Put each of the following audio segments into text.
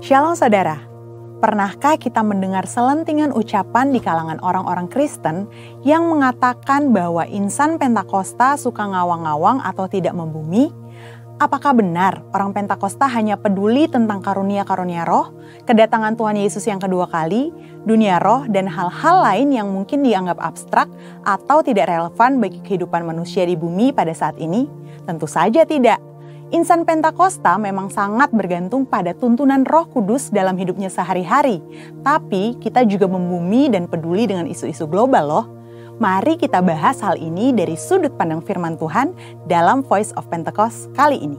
Shalom saudara, pernahkah kita mendengar selentingan ucapan di kalangan orang-orang Kristen yang mengatakan bahwa insan Pentakosta suka ngawang-ngawang atau tidak membumi? Apakah benar orang Pentakosta hanya peduli tentang karunia-karunia roh, kedatangan Tuhan Yesus yang kedua kali, dunia roh, dan hal-hal lain yang mungkin dianggap abstrak atau tidak relevan bagi kehidupan manusia di bumi pada saat ini? Tentu saja tidak. Insan Pentakosta memang sangat bergantung pada tuntunan Roh Kudus dalam hidupnya sehari-hari. Tapi kita juga membumi dan peduli dengan isu-isu global loh. Mari kita bahas hal ini dari sudut pandang firman Tuhan dalam Voice of Pentecost kali ini.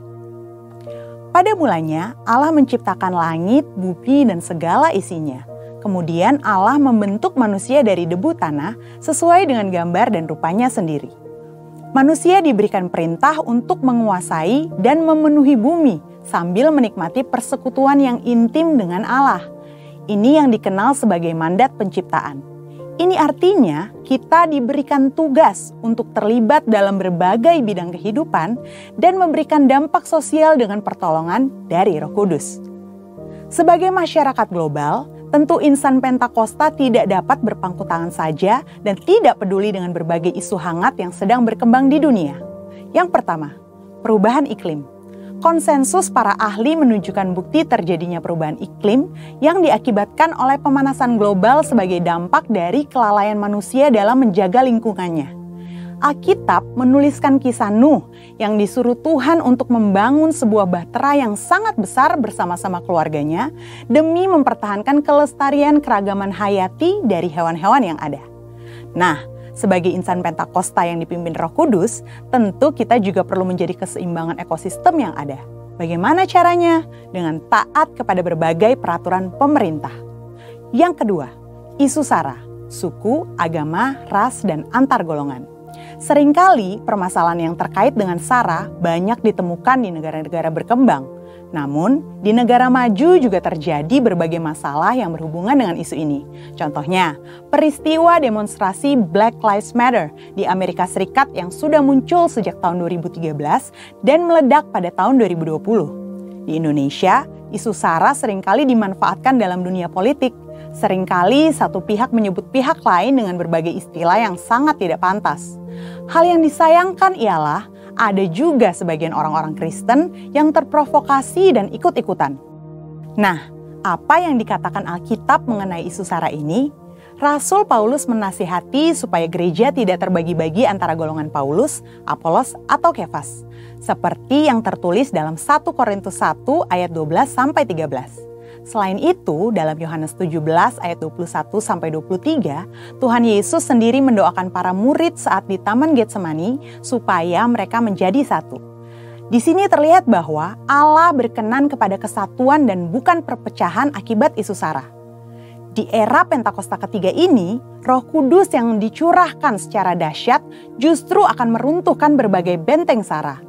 Pada mulanya Allah menciptakan langit, bumi, dan segala isinya. Kemudian Allah membentuk manusia dari debu tanah sesuai dengan gambar dan rupanya sendiri. Manusia diberikan perintah untuk menguasai dan memenuhi bumi sambil menikmati persekutuan yang intim dengan Allah. Ini yang dikenal sebagai mandat penciptaan. Ini artinya kita diberikan tugas untuk terlibat dalam berbagai bidang kehidupan dan memberikan dampak sosial dengan pertolongan dari Roh Kudus. Sebagai masyarakat global, tentu insan Pentakosta tidak dapat berpangku tangan saja dan tidak peduli dengan berbagai isu hangat yang sedang berkembang di dunia. Yang pertama, perubahan iklim. Konsensus para ahli menunjukkan bukti terjadinya perubahan iklim yang diakibatkan oleh pemanasan global sebagai dampak dari kelalaian manusia dalam menjaga lingkungannya. Alkitab menuliskan kisah Nuh yang disuruh Tuhan untuk membangun sebuah bahtera yang sangat besar bersama-sama keluarganya demi mempertahankan kelestarian keragaman hayati dari hewan-hewan yang ada. Nah, sebagai insan Pentakosta yang dipimpin Roh Kudus, tentu kita juga perlu menjadi keseimbangan ekosistem yang ada. Bagaimana caranya? Dengan taat kepada berbagai peraturan pemerintah. Yang kedua, isu SARA, suku, agama, ras, dan antar golongan. Seringkali permasalahan yang terkait dengan SARA banyak ditemukan di negara-negara berkembang. Namun, di negara maju juga terjadi berbagai masalah yang berhubungan dengan isu ini. Contohnya, peristiwa demonstrasi Black Lives Matter di Amerika Serikat yang sudah muncul sejak tahun 2013 dan meledak pada tahun 2020. Di Indonesia, isu SARA seringkali dimanfaatkan dalam dunia politik. Seringkali satu pihak menyebut pihak lain dengan berbagai istilah yang sangat tidak pantas. Hal yang disayangkan ialah ada juga sebagian orang-orang Kristen yang terprovokasi dan ikut-ikutan. Nah, apa yang dikatakan Alkitab mengenai isu SARA ini? Rasul Paulus menasihati supaya gereja tidak terbagi-bagi antara golongan Paulus, Apolos, atau Kefas. Seperti yang tertulis dalam 1 Korintus 1 ayat 12-13. Selain itu, dalam Yohanes 17 ayat 21-23, Tuhan Yesus sendiri mendoakan para murid saat di Taman Getsemani supaya mereka menjadi satu. Di sini terlihat bahwa Allah berkenan kepada kesatuan dan bukan perpecahan akibat isu SARA. Di era Pentakosta ketiga ini, Roh Kudus yang dicurahkan secara dahsyat justru akan meruntuhkan berbagai benteng SARA.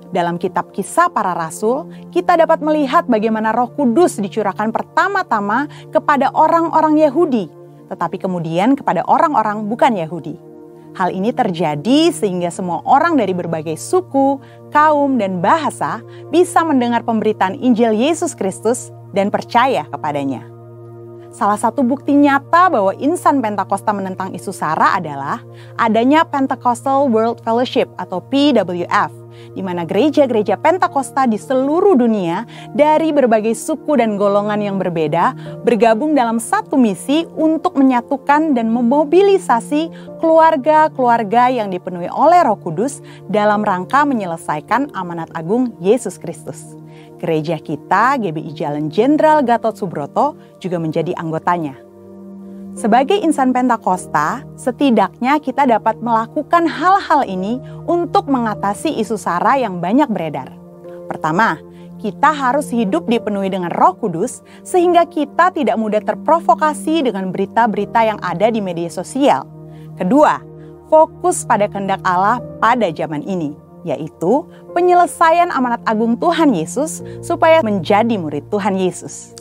Dalam kitab Kisah Para Rasul, kita dapat melihat bagaimana Roh Kudus dicurahkan pertama-tama kepada orang-orang Yahudi, tetapi kemudian kepada orang-orang bukan Yahudi. Hal ini terjadi sehingga semua orang dari berbagai suku, kaum, dan bahasa bisa mendengar pemberitaan Injil Yesus Kristus dan percaya kepadanya. Salah satu bukti nyata bahwa insan Pentakosta menentang isu SARA adalah adanya Pentecostal World Fellowship atau PWF, di mana gereja-gereja Pentakosta di seluruh dunia dari berbagai suku dan golongan yang berbeda bergabung dalam satu misi untuk menyatukan dan memobilisasi keluarga-keluarga yang dipenuhi oleh Roh Kudus dalam rangka menyelesaikan amanat agung Yesus Kristus. Gereja kita, GBI Jalan Jenderal Gatot Subroto, juga menjadi anggotanya. Sebagai insan Pentakosta, setidaknya kita dapat melakukan hal-hal ini untuk mengatasi isu SARA yang banyak beredar. Pertama, kita harus hidup dipenuhi dengan Roh Kudus sehingga kita tidak mudah terprovokasi dengan berita-berita yang ada di media sosial. Kedua, fokus pada kehendak Allah pada zaman ini, yaitu penyelesaian amanat agung Tuhan Yesus supaya menjadi murid Tuhan Yesus.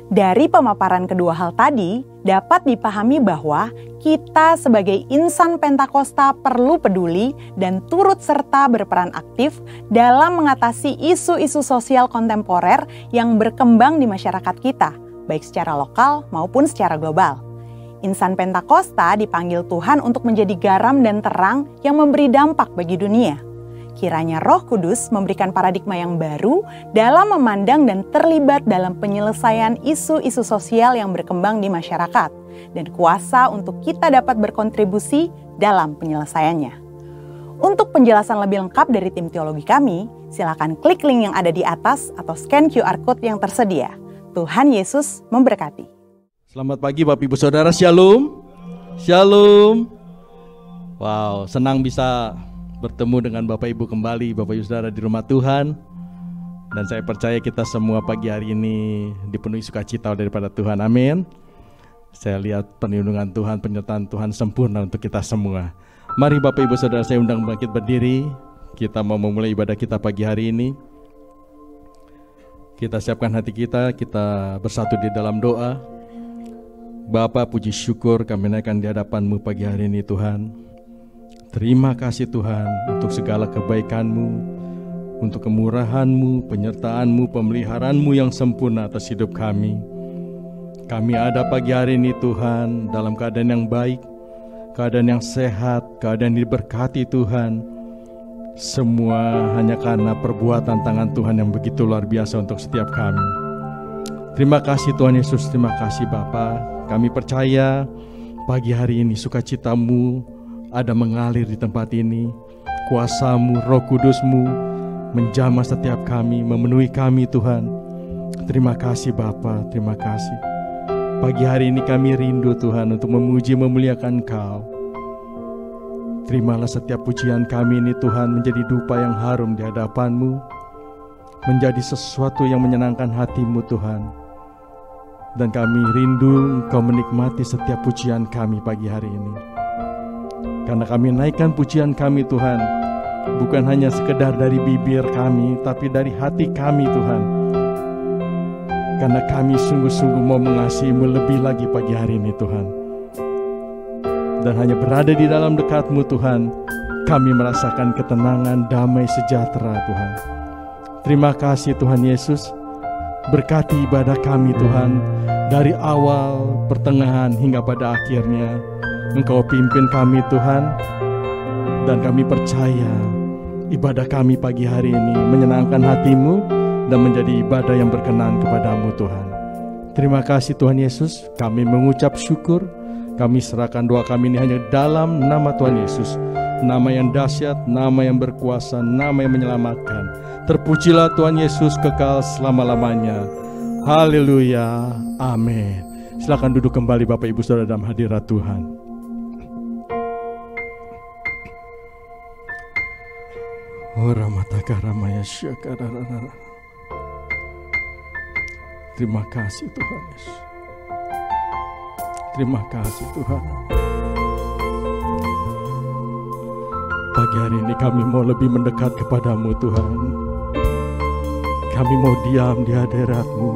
Dari pemaparan kedua hal tadi, dapat dipahami bahwa kita sebagai insan Pentakosta perlu peduli dan turut serta berperan aktif dalam mengatasi isu-isu sosial kontemporer yang berkembang di masyarakat kita, baik secara lokal maupun secara global. Insan Pentakosta dipanggil Tuhan untuk menjadi garam dan terang yang memberi dampak bagi dunia. Kiranya Roh Kudus memberikan paradigma yang baru dalam memandang dan terlibat dalam penyelesaian isu-isu sosial yang berkembang di masyarakat, dan kuasa untuk kita dapat berkontribusi dalam penyelesaiannya. Untuk penjelasan lebih lengkap dari tim teologi kami, silakan klik link yang ada di atas atau scan QR Code yang tersedia. Tuhan Yesus memberkati. Selamat pagi Bapak Ibu Saudara, Shalom. Shalom. Wow, senang bisa bertemu dengan Bapak Ibu kembali, Bapak Ibu Saudara di rumah Tuhan. Dan saya percaya kita semua pagi hari ini dipenuhi sukacita daripada Tuhan, amin. Saya lihat perlindungan Tuhan, penyertaan Tuhan sempurna untuk kita semua. Mari Bapak Ibu Saudara, saya undang bangkit berdiri. Kita mau memulai ibadah kita pagi hari ini. Kita siapkan hati kita bersatu di dalam doa. Bapa, puji syukur kami naikkan di hadapan-Mu pagi hari ini Tuhan. Terima kasih Tuhan untuk segala kebaikan-Mu, untuk kemurahan-Mu, penyertaan-Mu, pemeliharaan-Mu yang sempurna atas hidup kami. Kami ada pagi hari ini Tuhan dalam keadaan yang baik, keadaan yang sehat, keadaan yang diberkati Tuhan. Semua hanya karena perbuatan tangan Tuhan yang begitu luar biasa untuk setiap kami. Terima kasih Tuhan Yesus, terima kasih Bapa. Kami percaya pagi hari ini sukacita-Mu ada mengalir di tempat ini. Kuasa-Mu, Roh Kudus-Mu menjamah setiap kami, memenuhi kami Tuhan. Terima kasih Bapa, terima kasih. Pagi hari ini kami rindu Tuhan untuk memuji memuliakan Engkau. Terimalah setiap pujian kami ini Tuhan menjadi dupa yang harum di hadapan-Mu, menjadi sesuatu yang menyenangkan hati-Mu Tuhan. Dan kami rindu Engkau menikmati setiap pujian kami pagi hari ini. Karena kami naikkan pujian kami Tuhan, bukan hanya sekedar dari bibir kami, tapi dari hati kami Tuhan. Karena kami sungguh-sungguh mau mengasihi-Mu lebih lagi pagi hari ini Tuhan. Dan hanya berada di dalam dekat-Mu Tuhan, kami merasakan ketenangan, damai, sejahtera Tuhan. Terima kasih Tuhan Yesus. Berkati ibadah kami Tuhan, dari awal, pertengahan, hingga pada akhirnya. Engkau pimpin kami Tuhan, dan kami percaya ibadah kami pagi hari ini menyenangkan hati-Mu dan menjadi ibadah yang berkenan kepada-Mu Tuhan. Terima kasih Tuhan Yesus, kami mengucap syukur, kami serahkan doa kami ini hanya dalam nama Tuhan Yesus, nama yang dahsyat, nama yang berkuasa, nama yang menyelamatkan. Terpujilah Tuhan Yesus kekal selama-lamanya. Haleluya, amin. Silakan duduk kembali Bapak Ibu Saudara dalam hadirat Tuhan. Terima kasih Tuhan Yesus. Terima kasih Tuhan. Pagi hari ini kami mau lebih mendekat kepadamu Tuhan. Kami mau diam di hadirat-Mu,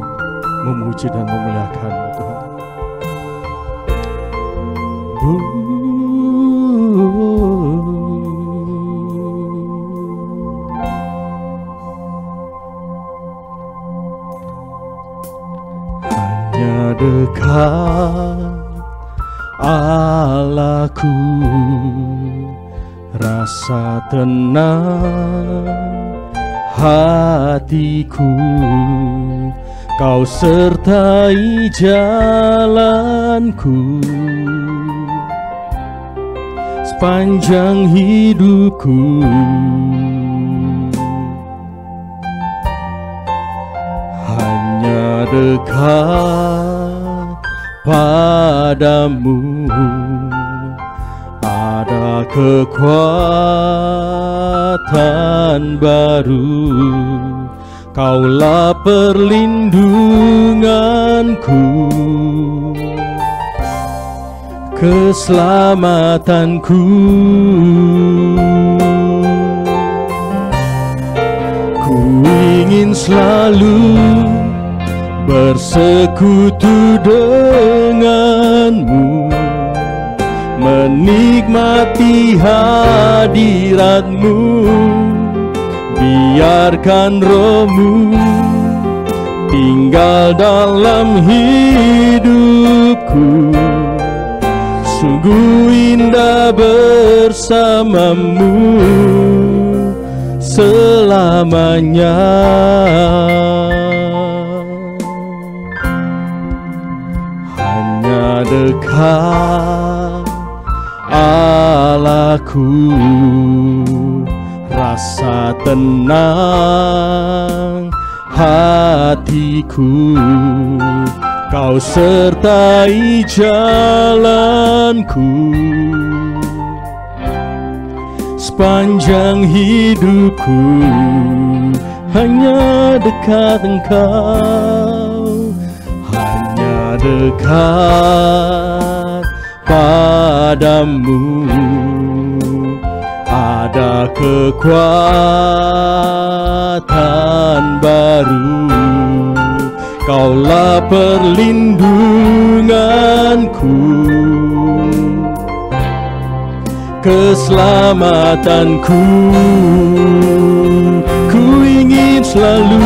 memuji dan memuliakan-Mu Tuhan. Hanya dekat Allahku, rasa tenang hatiku, Kau sertai jalanku sepanjang hidupku. Hanya dekat padamu ada kekuatan baru, Kaulah perlindunganku, keselamatanku. Ku ingin selalu bersekutu denganmu, menikmati hadiratmu. Biarkan rohmu tinggal dalam hidupku, sungguh indah bersamamu selamanya. Hanya dekat Allahku, rasa tenang hatiku. Kau sertai jalanku sepanjang hidupku. Hanya dekat Engkau, hanya dekat padamu ada kekuatan baru. Kaulah perlindunganku, keselamatanku. Ku ingin selalu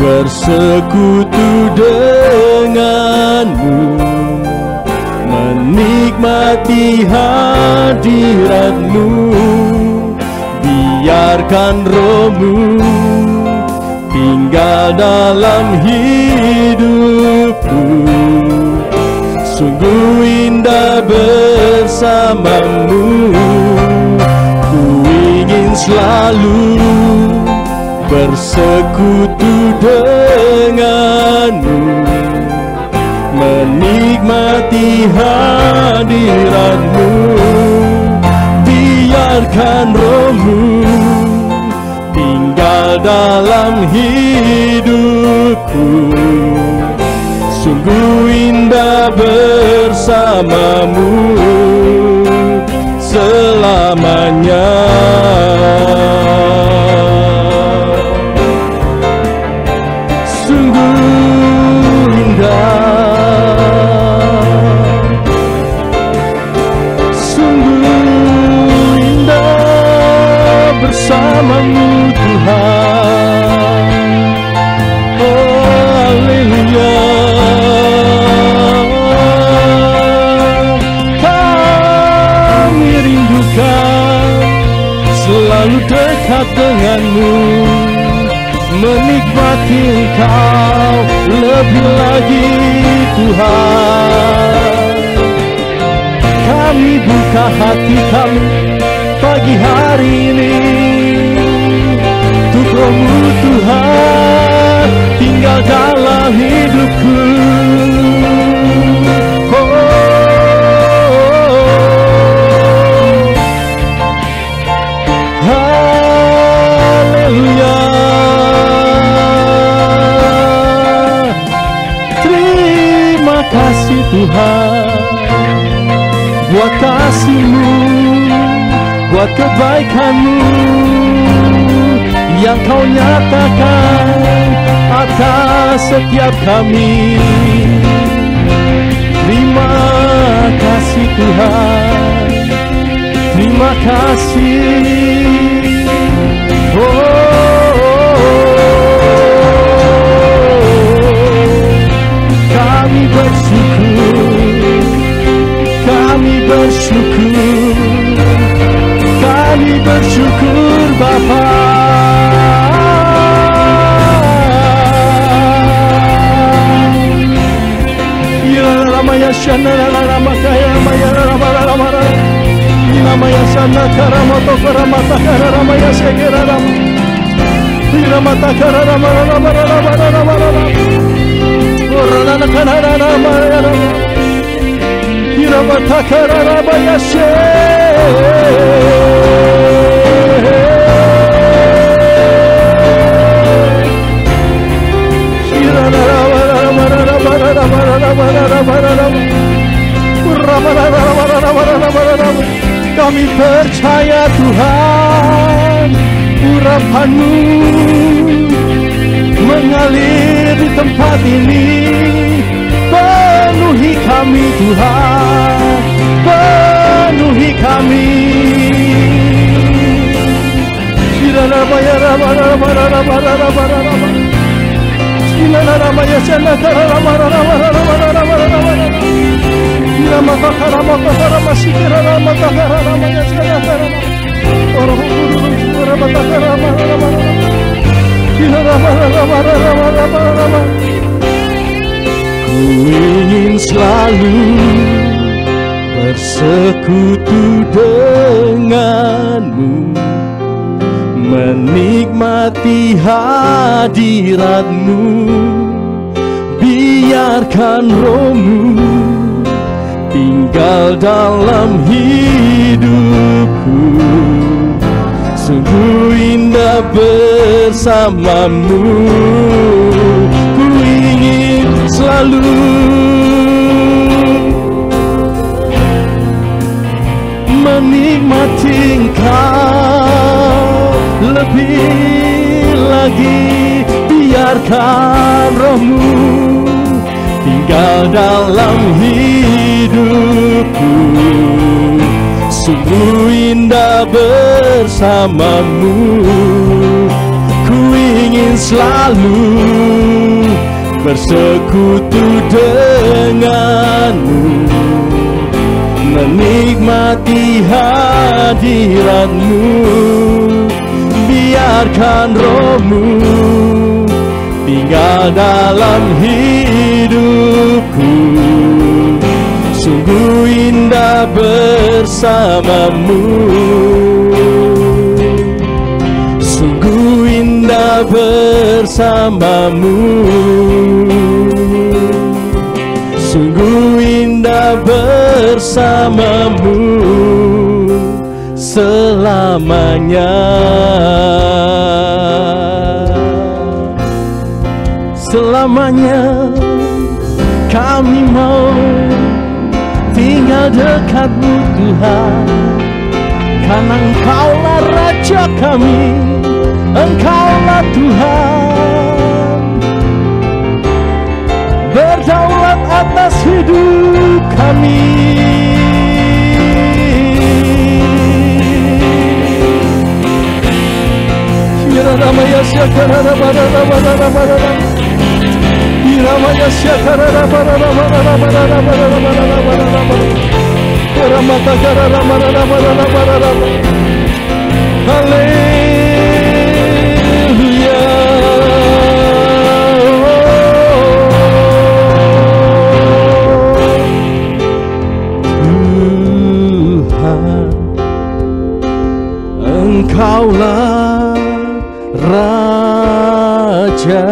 bersekutu denganmu, menikmati hadiratmu. Biarkan rohmu tinggal dalam hidupku, sungguh indah bersamamu. Ku ingin selalu bersekutu denganmu, menikmati hadiratmu. Biarkan rohmu tinggal dalam hidupku, sungguh indah bersamamu selamanya. Sungguh indah, sungguh indah bersamamu Tuhan. Oh haleluya, kami rindukan selalu dekat denganmu, menikmati Engkau lebih lagi Tuhan. Kami buka hati kami pagi hari ini untuk Roh-Mu Tuhan tinggal dalam hidupku. Haleluya. Terima kasih Tuhan buat kasih-Mu, buat kebaikan-Mu yang Kau nyatakan atas setiap kami. Terima kasih Tuhan, terima kasih. Kami bersyukur, kami bersyukur, kami bersyukur Bapa. Ya Ramaya Shana Ramakaya Ramaya Ramara Ramaya Shana Karamoto Karamata Karamaya Segera Ram Ramata Karamara Ramara Orana Kanara Ramaya Ramata Karamaya Kami percaya Tuhan, harapan-Mu mengalir di tempat ini. Penuhi kami Tuhan, penuhi kami. Ku ingin selalu bersekutu denganmu, menikmati hadirat-Mu. Biarkan Roh-Mu tinggal dalam hidupku. Sungguh indah bersama-Mu. Ku ingin selalu menikmati Engkau lebih lagi. Biarkan Roh-Mu tinggal dalam hidupku. Sungguh indah bersama-Mu. Ku ingin selalu bersekutu denganmu, menikmati hadirat-Mu. Biarkan Roh-Mu tinggal dalam hidupku. Sungguh indah bersama-Mu. Sungguh indah bersama-Mu. Sungguh indah bersama-Mu selamanya. Selamanya kami mau tinggal dekat-Mu Tuhan, karena Engkaulah Raja kami, Engkaulah Tuhan, berdaulat atas hidup kami. Engkaulah Raja,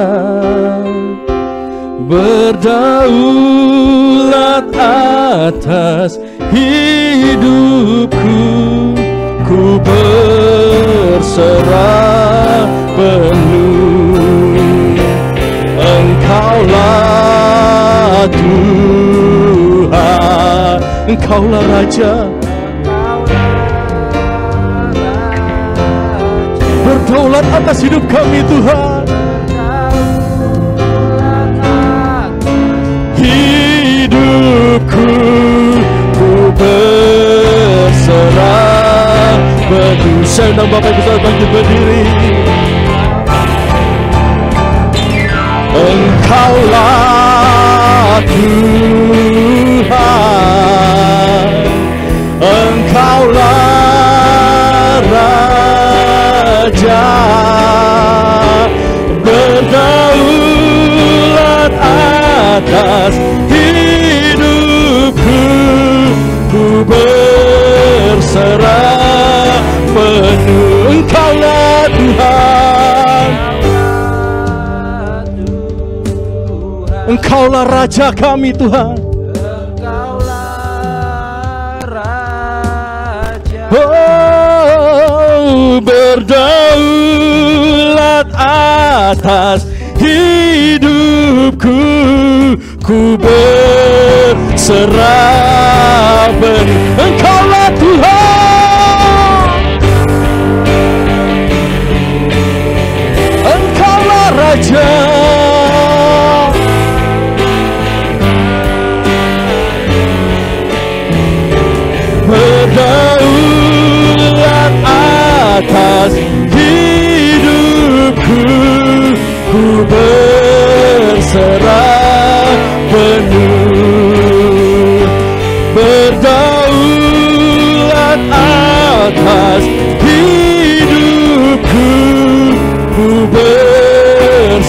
berdaulat atas hidupku. Ku berserah penuh. Engkaulah Tuhan, Engkaulah Raja, berdaulat atas hidup kami Tuhan. Hidupku ku berserah penuh. Saya dan Bapak Ibu saudara bangkit berdiri. Engkaulah Tuhan, Engkaulah Raja, berdaulat atas hidupku. Ku berserah penuh. Engkaulah Tuhan, Engkaulah Raja kami Tuhan. Oh, berdaulat atas hidupku. Ku berserah penuh. Engkaulah Tuhan,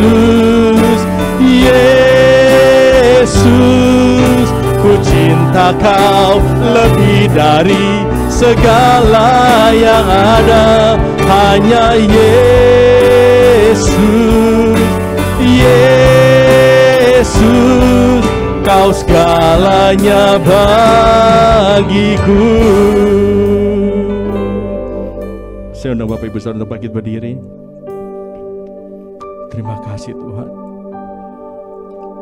Yesus, Yesus, ku cinta Kau lebih dari segala yang ada. Hanya Yesus, Yesus, Kau segalanya bagiku. Saya undang Bapak Ibu Saudara untuk bangkit berdiri. Terima kasih Tuhan.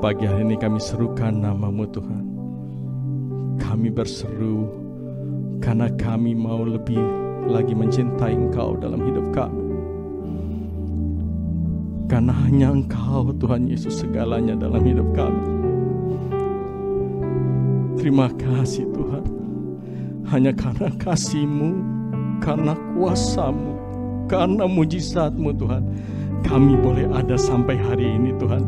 Pagi hari ini kami serukan nama-Mu Tuhan. Kami berseru karena kami mau lebih lagi mencintai Engkau dalam hidup kami. Karena hanya Engkau Tuhan Yesus segalanya dalam hidup kami. Terima kasih Tuhan. Hanya karena kasih-Mu, karena kuasa-Mu, karena mujizat-Mu Tuhan, kami boleh ada sampai hari ini Tuhan.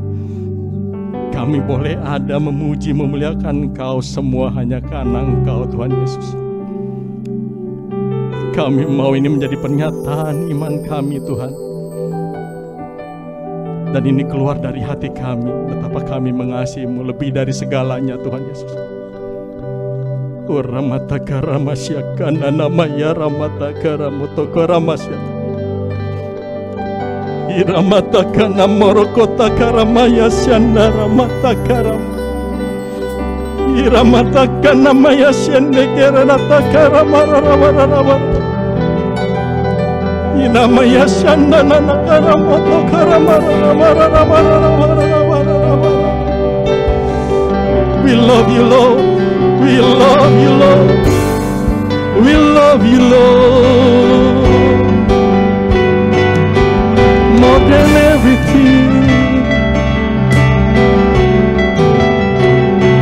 Kami boleh ada memuji, memuliakan Engkau, semua hanya karena Engkau Tuhan Yesus. Kami mau ini menjadi pernyataan iman kami Tuhan. Dan ini keluar dari hati kami, betapa kami mengasihi-Mu lebih dari segalanya Tuhan Yesus. Ramataka ramasyakana namaya ramataka ramotoko ramasyak. Iramataka namorokotaka ramaya syanda ramataka ram. Iramataka namaya syendeke ranataka ramararamararamara. Inamaya syanda nanaka ramotoko ramararamararamararamararamara. We love you Lord. We love you, Lord. We love you, Lord. More than everything.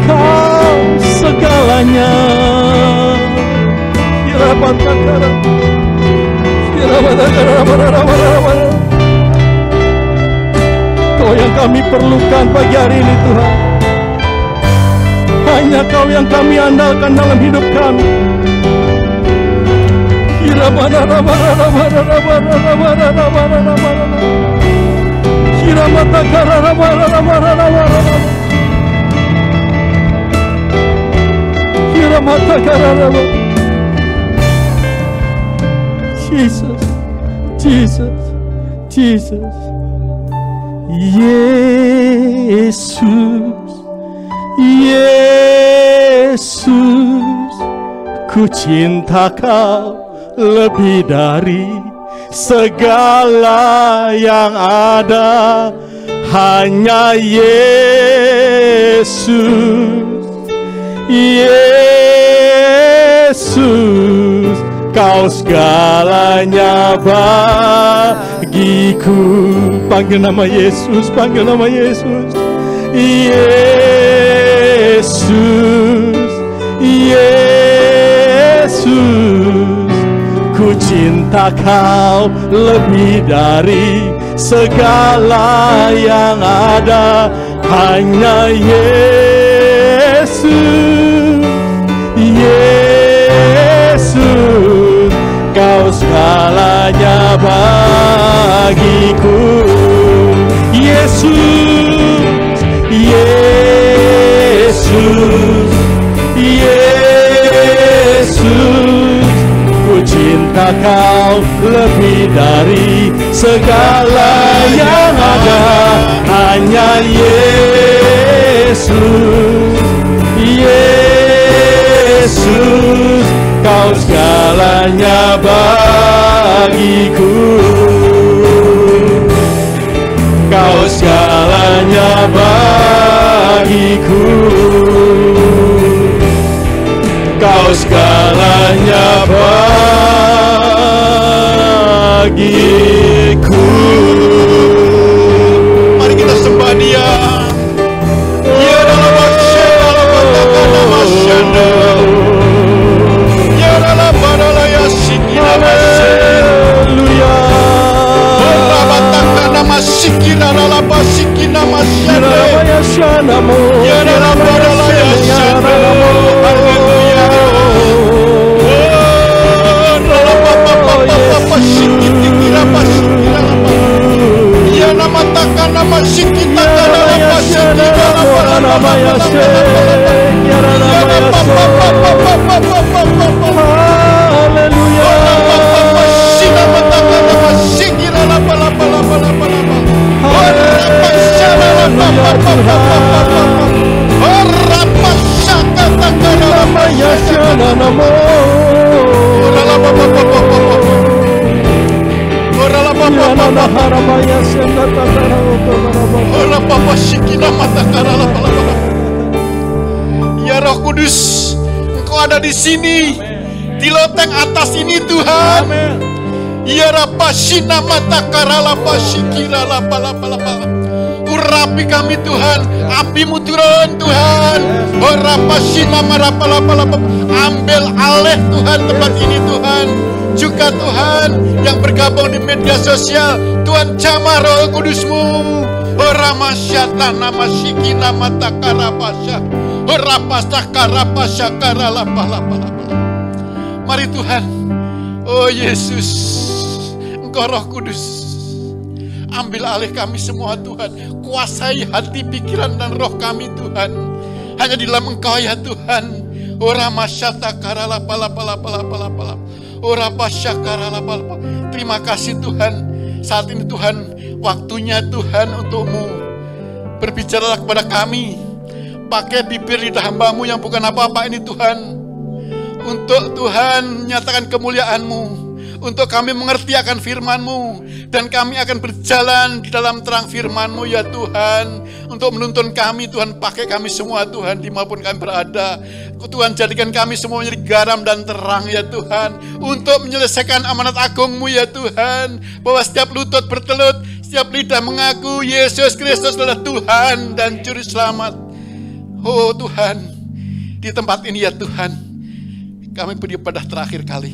Kau segalanya. Kau yang kami perlukan pagi hari ini Tuhan. Hanya Kau yang kami andalkan dalam hidup kami. Jesus, Jesus, Jesus, Yesus, Yesus, ku cinta Kau lebih dari segala yang ada. Hanya Yesus, Yesus, Kau segalanya bagiku. Panggil nama Yesus, panggil nama Yesus. Yesus, Yesus, ku cinta Kau lebih dari segala yang ada. Hanya Yesus, Yesus, Kau segalanya bagiku. Yesus, Yesus, Yesus, ku cinta Kau lebih dari segala yang ada. Hanya Yesus, Yesus, Kau segalanya bagiku. Kau segalanya bagiku. Kau segalanya bagiku. Mari kita sembah Dia. Ya dalam masyarakat dalam masyarakat. Ya dalam badalaya sikina haleluya. Berabatakan nama sikina dalam sikina masyarakat. Ya dalam badalaya haleluya. Ya nama takkan nama Ya Roh Kudus, Engkau ada di sini, di loteng atas ini Tuhan. Ya Rapashina mata karala pasikira lapa. Urapi kami Tuhan, api-Mu turun Tuhan. Rapashina marapa. Ambil alih Tuhan tempat ini Tuhan. Juga Tuhan yang bergabung di media sosial, Tuhan jamah Roh Kudus-Mu. Ramasyata nama sikina mata karapasya. Rapasa karapasya karalapa. Mari Tuhan, oh Yesus, Engkau Roh Kudus, ambil alih kami semua Tuhan. Kuasai hati, pikiran, dan roh kami Tuhan. Hanya di dalam Engkau ya Tuhan. Ramasyata karalapa. Terima kasih Tuhan. Saat ini Tuhan, waktunya Tuhan untuk-Mu berbicara kepada kami. Pakai bibir lidah hamba-Mu yang bukan apa-apa ini Tuhan. Untuk Tuhan nyatakan kemuliaan-Mu. Untuk kami mengerti akan firman-Mu. Dan kami akan berjalan di dalam terang firman-Mu ya Tuhan. Untuk menuntun kami Tuhan, pakai kami semua Tuhan dimanapun kami berada. Tuhan jadikan kami semua menjadi garam dan terang ya Tuhan. Untuk menyelesaikan amanat agung-Mu ya Tuhan. Bahwa setiap lutut bertelut, setiap lidah mengaku Yesus Kristus adalah Tuhan dan Juru Selamat. Oh Tuhan, di tempat ini ya Tuhan, kami beribadah terakhir kali.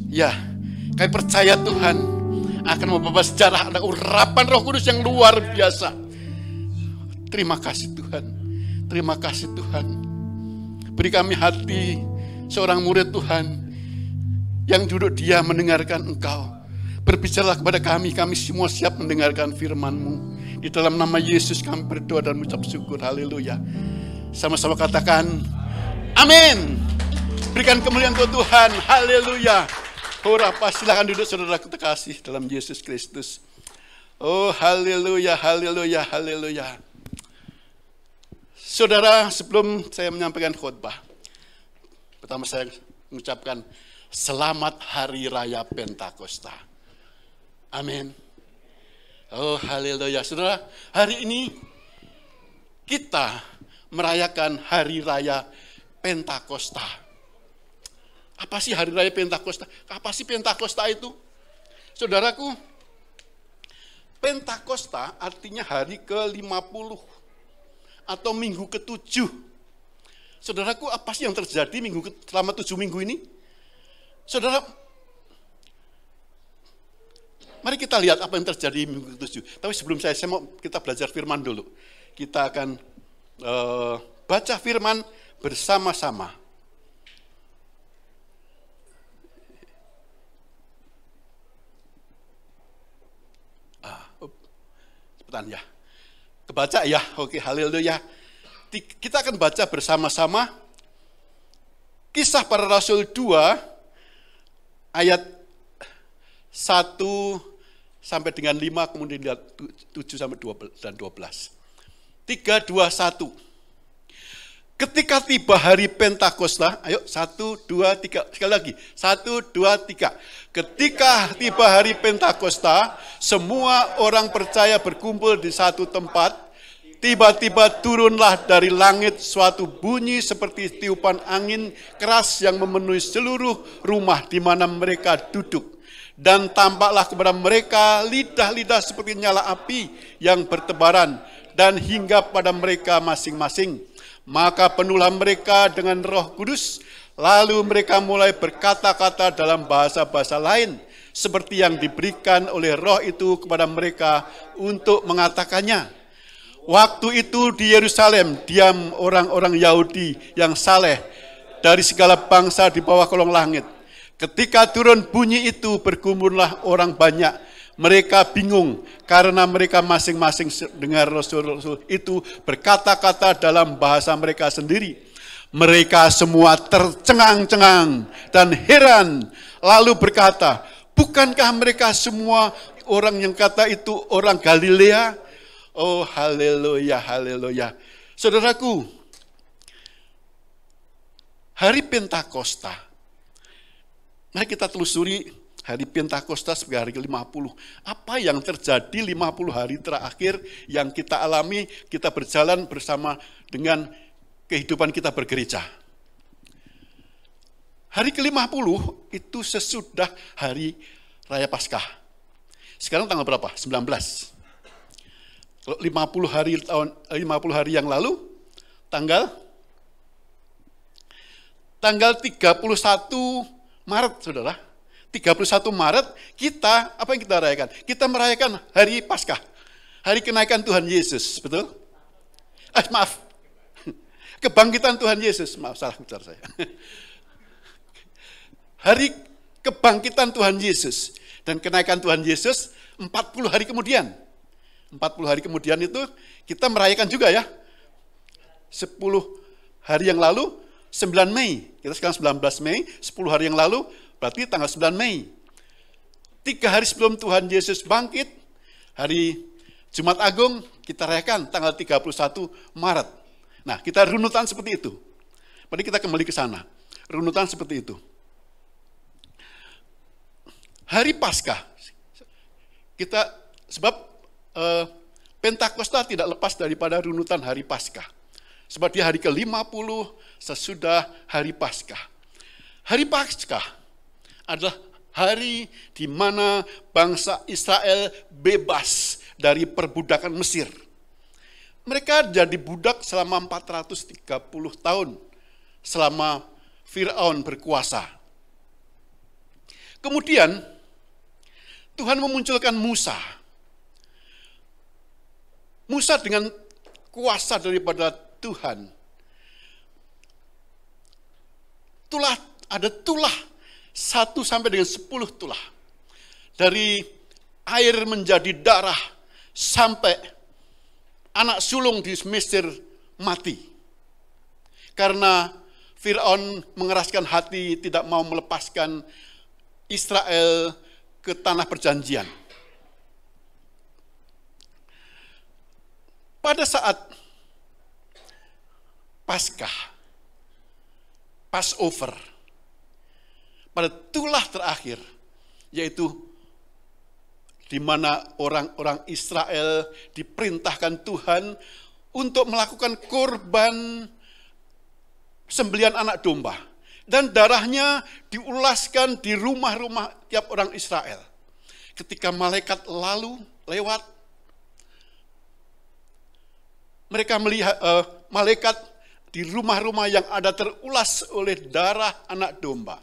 Ya, kami percaya Tuhan akan membawa sejarah, ada urapan Roh Kudus yang luar biasa. Terima kasih Tuhan. Terima kasih Tuhan. Beri kami hati seorang murid Tuhan yang duduk diam mendengarkan Engkau. Berbicaralah kepada kami semua siap mendengarkan firman-Mu. Di dalam nama Yesus kami berdoa dan mengucap syukur. Haleluya. Sama-sama katakan amin. Berikan kemuliaan untuk Tuhan. Haleluya. Silakan duduk saudara terkasih dalam Yesus Kristus. Oh haleluya. Saudara, sebelum saya menyampaikan khotbah, pertama saya mengucapkan selamat Hari Raya Pentakosta. Amin. Oh haleluya. Saudara, hari ini kita merayakan Hari Raya Pentakosta. Apa sih Hari Raya Pentakosta? Apa sih Pentakosta itu? Saudaraku, Pentakosta artinya hari ke-50 atau minggu ke-7. Saudaraku, apa sih yang terjadi selama 7 minggu ini? Saudara, mari kita lihat apa yang terjadi minggu ke-7. Tapi sebelum saya mau kita belajar firman dulu. Kita akan baca firman bersama-sama. Cepetan ya. Kebaca ya, oke, haleluya. Kita akan baca bersama-sama Kisah Para Rasul 2 ayat 1 sampai dengan 5, kemudian 7 sampai 12 dan 12. 3, 2, 1. Ketika tiba hari Pentakosta, ayo 1, 2, 3, sekali lagi. 1, 2, 3. Ketika tiba hari Pentakosta, semua orang percaya berkumpul di satu tempat. Tiba-tiba turunlah dari langit suatu bunyi seperti tiupan angin keras yang memenuhi seluruh rumah di mana mereka duduk. Dan tampaklah kepada mereka lidah-lidah seperti nyala api yang bertebaran dan hinggap pada mereka masing-masing. Maka penuhlah mereka dengan Roh Kudus. Lalu mereka mulai berkata-kata dalam bahasa-bahasa lain, seperti yang diberikan oleh Roh itu kepada mereka untuk mengatakannya. Waktu itu di Yerusalem diam orang-orang Yahudi yang saleh dari segala bangsa di bawah kolong langit. Ketika turun bunyi itu berkumpullah orang banyak. Mereka bingung karena mereka masing-masing dengar rasul-rasul itu berkata-kata dalam bahasa mereka sendiri. Mereka semua tercengang-cengang dan heran, lalu berkata, bukankah mereka semua orang yang kata itu orang Galilea? Oh, haleluya, haleluya. Saudaraku, hari Pentakosta, mari kita telusuri hari Pentakosta sebagai hari ke-50. Apa yang terjadi 50 hari terakhir yang kita alami, kita berjalan bersama dengan kehidupan kita bergereja. Hari ke-50 itu sesudah hari Raya Paskah. Sekarang tanggal berapa? 19. Kalau 50 hari yang lalu, tanggal 31 Maret, saudara. 31 Maret, kita, apa yang kita rayakan? Kita merayakan hari Paskah. Hari kenaikan Tuhan Yesus, betul? Maaf. Kebangkitan Tuhan Yesus. Maaf, salah ucap saya. Hari kebangkitan Tuhan Yesus. Dan kenaikan Tuhan Yesus 40 hari kemudian. 40 hari kemudian itu kita merayakan juga ya. 10 hari yang lalu, 9 Mei. Kita sekarang 19 Mei, 10 hari yang lalu, berarti tanggal 9 Mei. 3 hari sebelum Tuhan Yesus bangkit, hari Jumat Agung, kita rayakan tanggal 31 Maret. Nah, kita runutan seperti itu. Mari kita kembali ke sana. Runutan seperti itu. Hari Paskah, sebab Pentakosta tidak lepas daripada runutan hari Paskah. Sebab dia hari ke-50 sesudah hari Paskah. Hari Paskah adalah hari di mana bangsa Israel bebas dari perbudakan Mesir. Mereka jadi budak selama 430 tahun, selama Firaun berkuasa. Kemudian, Tuhan memunculkan Musa. Musa dengan kuasa daripada Tuhan. Ada tulah 1 sampai dengan 10 tulah. Dari air menjadi darah sampai anak sulung di Mesir mati. Karena Firaun mengeraskan hati tidak mau melepaskan Israel ke tanah perjanjian. Pada saat Paskah, Passover, pada tulah terakhir, yaitu di mana orang-orang Israel diperintahkan Tuhan untuk melakukan korban sembelihan anak domba. Dan darahnya diulaskan di rumah-rumah tiap orang Israel. Ketika malaikat lewat, mereka melihat malaikat di rumah-rumah yang ada terulas oleh darah anak domba.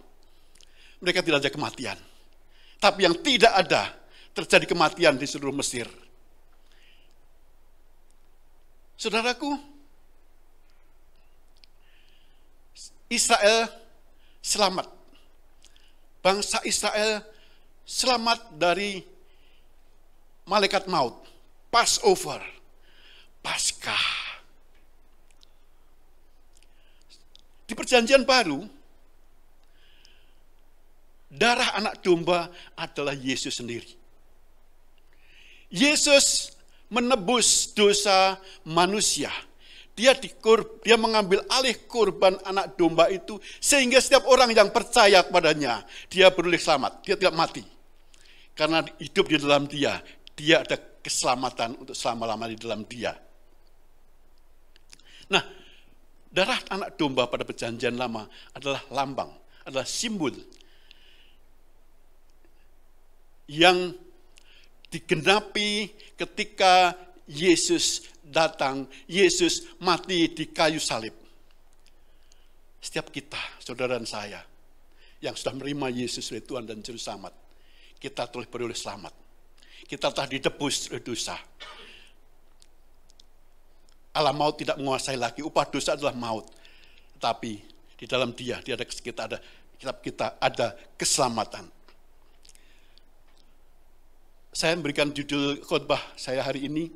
Mereka tidak ada kematian. Tapi yang tidak ada, terjadi kematian di seluruh Mesir. Saudaraku, Israel selamat. Bangsa Israel selamat dari malaikat maut. Passover, Paskah. Di perjanjian baru, darah anak domba adalah Yesus sendiri. Yesus menebus dosa manusia. Dia mengambil alih korban anak domba itu, sehingga setiap orang yang percaya kepadanya, dia beroleh selamat, dia tidak mati. Karena hidup di dalam dia ada keselamatan untuk selama-lamanya di dalam dia. Nah, darah anak domba pada perjanjian lama adalah lambang, adalah simbol yang digenapi ketika Yesus datang, Yesus mati di kayu salib. Setiap kita, saudara dan saya, yang sudah menerima Yesus sebagai Tuhan dan Juru Selamat, kita telah beroleh selamat. Kita telah ditebus oleh dosa. Allah maut tidak menguasai lagi, upah dosa adalah maut. Tetapi di dalam dia kita ada keselamatan. saya memberikan judul khotbah saya hari ini,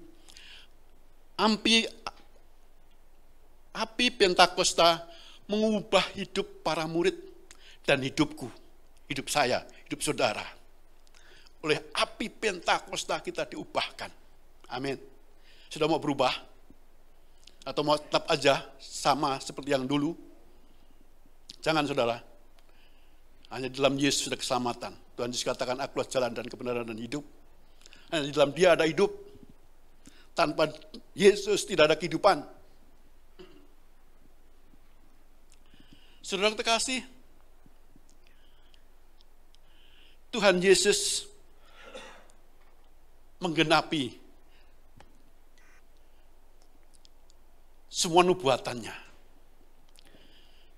Api Pentakosta mengubah hidup para murid dan hidupku, hidup saya, hidup saudara. Oleh api Pentakosta kita diubahkan. Amin. Sudah mau berubah? Atau mau tetap aja sama seperti yang dulu? Jangan, saudara. Hanya di dalam Yesus sudah keselamatan. Tuhan Yesus katakan, akulah jalan dan kebenaran dan hidup. Hanya di dalam Dia ada hidup. Tanpa Yesus tidak ada kehidupan. Saudara terkasih, Tuhan Yesus menggenapi semua nubuatannya.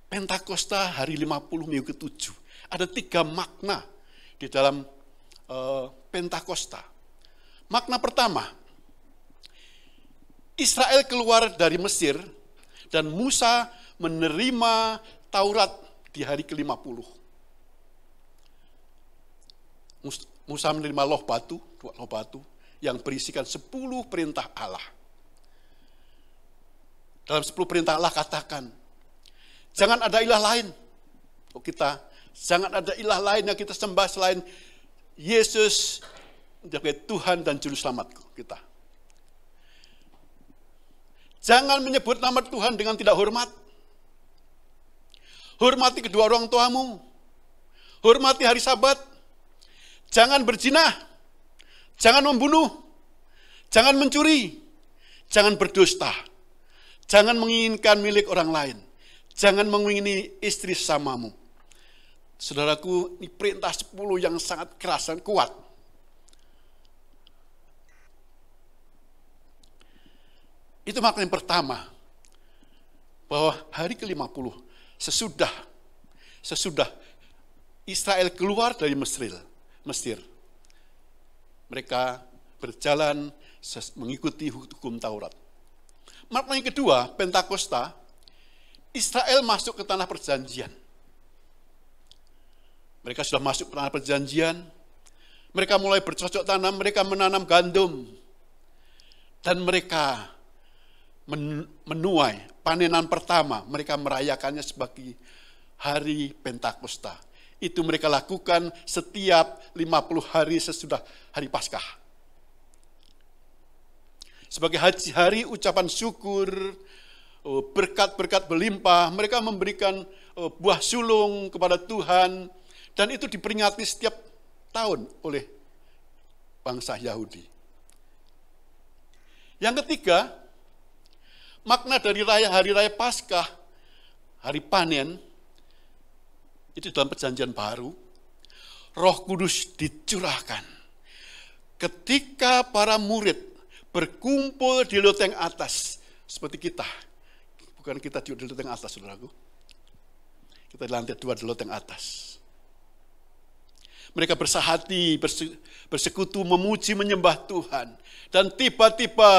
Pentakosta hari 50 minggu ke-7. Ada 3 makna di dalam Pentakosta. Makna pertama, Israel keluar dari Mesir dan Musa menerima Taurat di hari ke-50. Musa menerima loh batu yang berisikan 10 perintah Allah. Dalam 10 perintah Allah katakan, jangan ada ilah lain. Jangan ada ilah lain yang kita sembah selain Yesus sebagai Tuhan dan Juru Selamat kita. Jangan menyebut nama Tuhan dengan tidak hormat. Hormati kedua orang tuamu. Hormati hari Sabat. Jangan berzinah. Jangan membunuh. Jangan mencuri. Jangan berdusta. Jangan menginginkan milik orang lain. Jangan mengingini istri sesamamu. Saudaraku, ini perintah 10 yang sangat keras dan kuat. Itu makna yang pertama. Bahwa hari ke-50 sesudah Israel keluar dari Mesir. Mereka berjalan mengikuti hukum Taurat. Makna yang kedua, Pentakosta, Israel masuk ke tanah perjanjian. Mereka sudah masuk ke tanah perjanjian. Mereka mulai bercocok tanam, mereka menanam gandum. Dan mereka menuai panenan pertama, mereka merayakannya sebagai hari Pentakosta. Itu mereka lakukan setiap 50 hari sesudah hari Paskah. Sebagai hari ucapan syukur, berkat-berkat berlimpah, mereka memberikan buah sulung kepada Tuhan, dan itu diperingati setiap tahun oleh bangsa Yahudi. Yang ketiga, makna dari hari raya Paskah, hari panen, itu dalam perjanjian baru, Roh Kudus dicurahkan. Ketika para murid berkumpul di loteng atas, seperti kita. Bukan kita di loteng atas, saudaraku. Kita di lantai 2 di loteng atas. Mereka bersahati, bersekutu, memuji, menyembah Tuhan. Dan tiba-tiba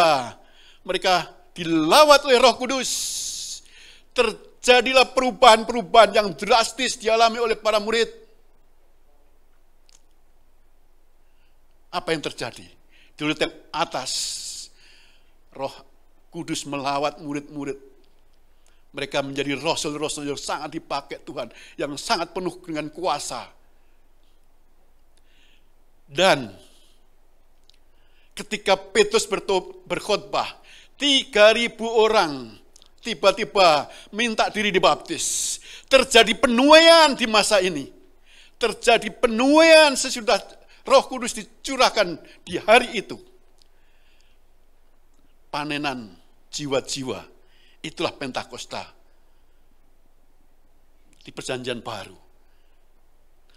mereka dilawat oleh Roh Kudus. Terjadilah perubahan-perubahan yang drastis dialami oleh para murid. Apa yang terjadi? Di loteng atas, Roh Kudus melawat murid-murid. Mereka menjadi rasul-rasul yang sangat dipakai Tuhan, yang sangat penuh dengan kuasa. Dan ketika Petrus berkhotbah, 3.000 orang tiba-tiba minta diri dibaptis. Terjadi penuaian di masa ini. Terjadi penuaian sesudah Roh Kudus dicurahkan di hari itu. Panenan jiwa-jiwa, itulah Pentakosta di perjanjian baru.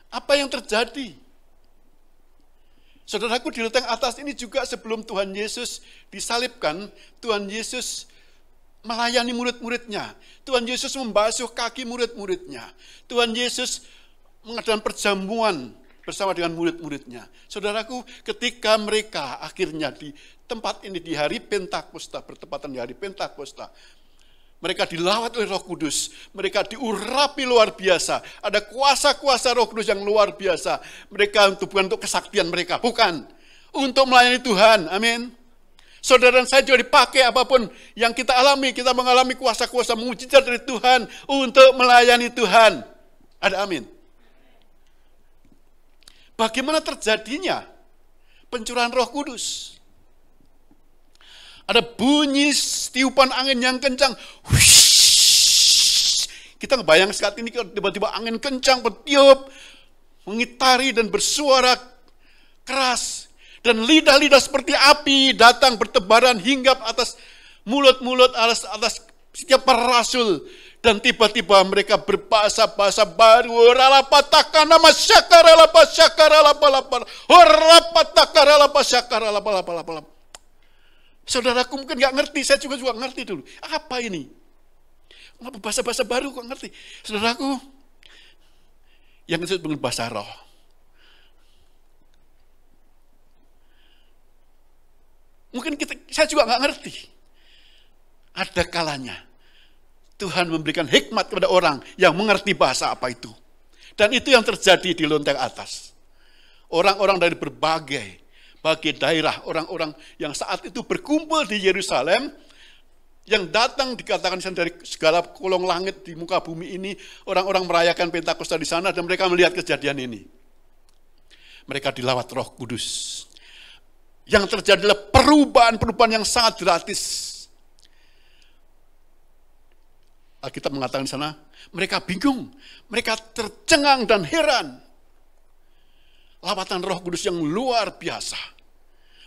Apa yang terjadi? Saudaraku, di loteng atas ini juga sebelum Tuhan Yesus disalibkan, Tuhan Yesus melayani murid-muridnya. Tuhan Yesus membasuh kaki murid-muridnya. Tuhan Yesus mengadakan perjamuan bersama dengan murid-muridnya. Saudaraku, ketika mereka akhirnya di tempat ini di hari Pentakosta, bertepatan di hari Pentakosta, mereka dilawat oleh Roh Kudus, mereka diurapi luar biasa. Ada kuasa-kuasa Roh Kudus yang luar biasa. Mereka bukan untuk kesaktian mereka, bukan. untuk melayani Tuhan. Amin. Saudara dan saya juga dipakai apapun yang kita alami. Kita mengalami kuasa-kuasa mujizat dari Tuhan untuk melayani Tuhan. Ada amin. Bagaimana terjadinya pencurahan Roh Kudus? Ada bunyi tiupan angin yang kencang. Kita ngebayang saat ini tiba-tiba angin kencang bertiup, mengitari dan bersuara keras. Dan lidah-lidah seperti api datang bertebaran hingga atas mulut-mulut atas setiap para rasul. Dan tiba-tiba mereka berbahasa-bahasa baru. Ralapatakana masyakara lapasyakara lapalapala. Horapataka lapasyakara lapalapala. Saudaraku mungkin gak ngerti, saya juga ngerti dulu. Apa ini? Kenapa bahasa-bahasa baru kok ngerti? Saudaraku, yang disebut dengan bahasa roh. Mungkin saya juga nggak ngerti. Ada kalanya Tuhan memberikan hikmat kepada orang yang mengerti bahasa apa itu. Dan itu yang terjadi di lonteng atas. Orang-orang dari berbagai daerah, orang-orang yang saat itu berkumpul di Yerusalem, yang datang dikatakan dari segala kolong langit di muka bumi ini, orang-orang merayakan Pentakosta di sana dan mereka melihat kejadian ini. Mereka dilawat Roh Kudus. Yang terjadi adalah perubahan-perubahan yang sangat drastis. Alkitab mengatakan di sana, mereka bingung, mereka tercengang dan heran. Lawatan Roh Kudus yang luar biasa.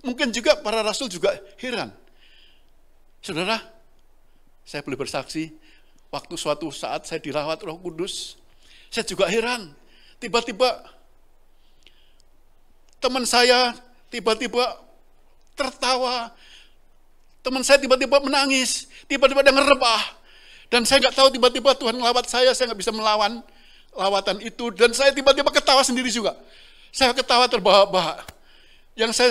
Mungkin juga para rasul juga heran. Saudara, saya boleh bersaksi, waktu suatu saat saya dilawat Roh Kudus, saya juga heran. Tiba-tiba teman saya tiba-tiba tertawa, teman saya tiba-tiba menangis, tiba-tiba ada ngerebah, dan saya nggak tahu tiba-tiba Tuhan melawat saya nggak bisa melawan lawatan itu, dan saya tiba-tiba ketawa sendiri juga. Saya ketawa terbahak-bahak. Yang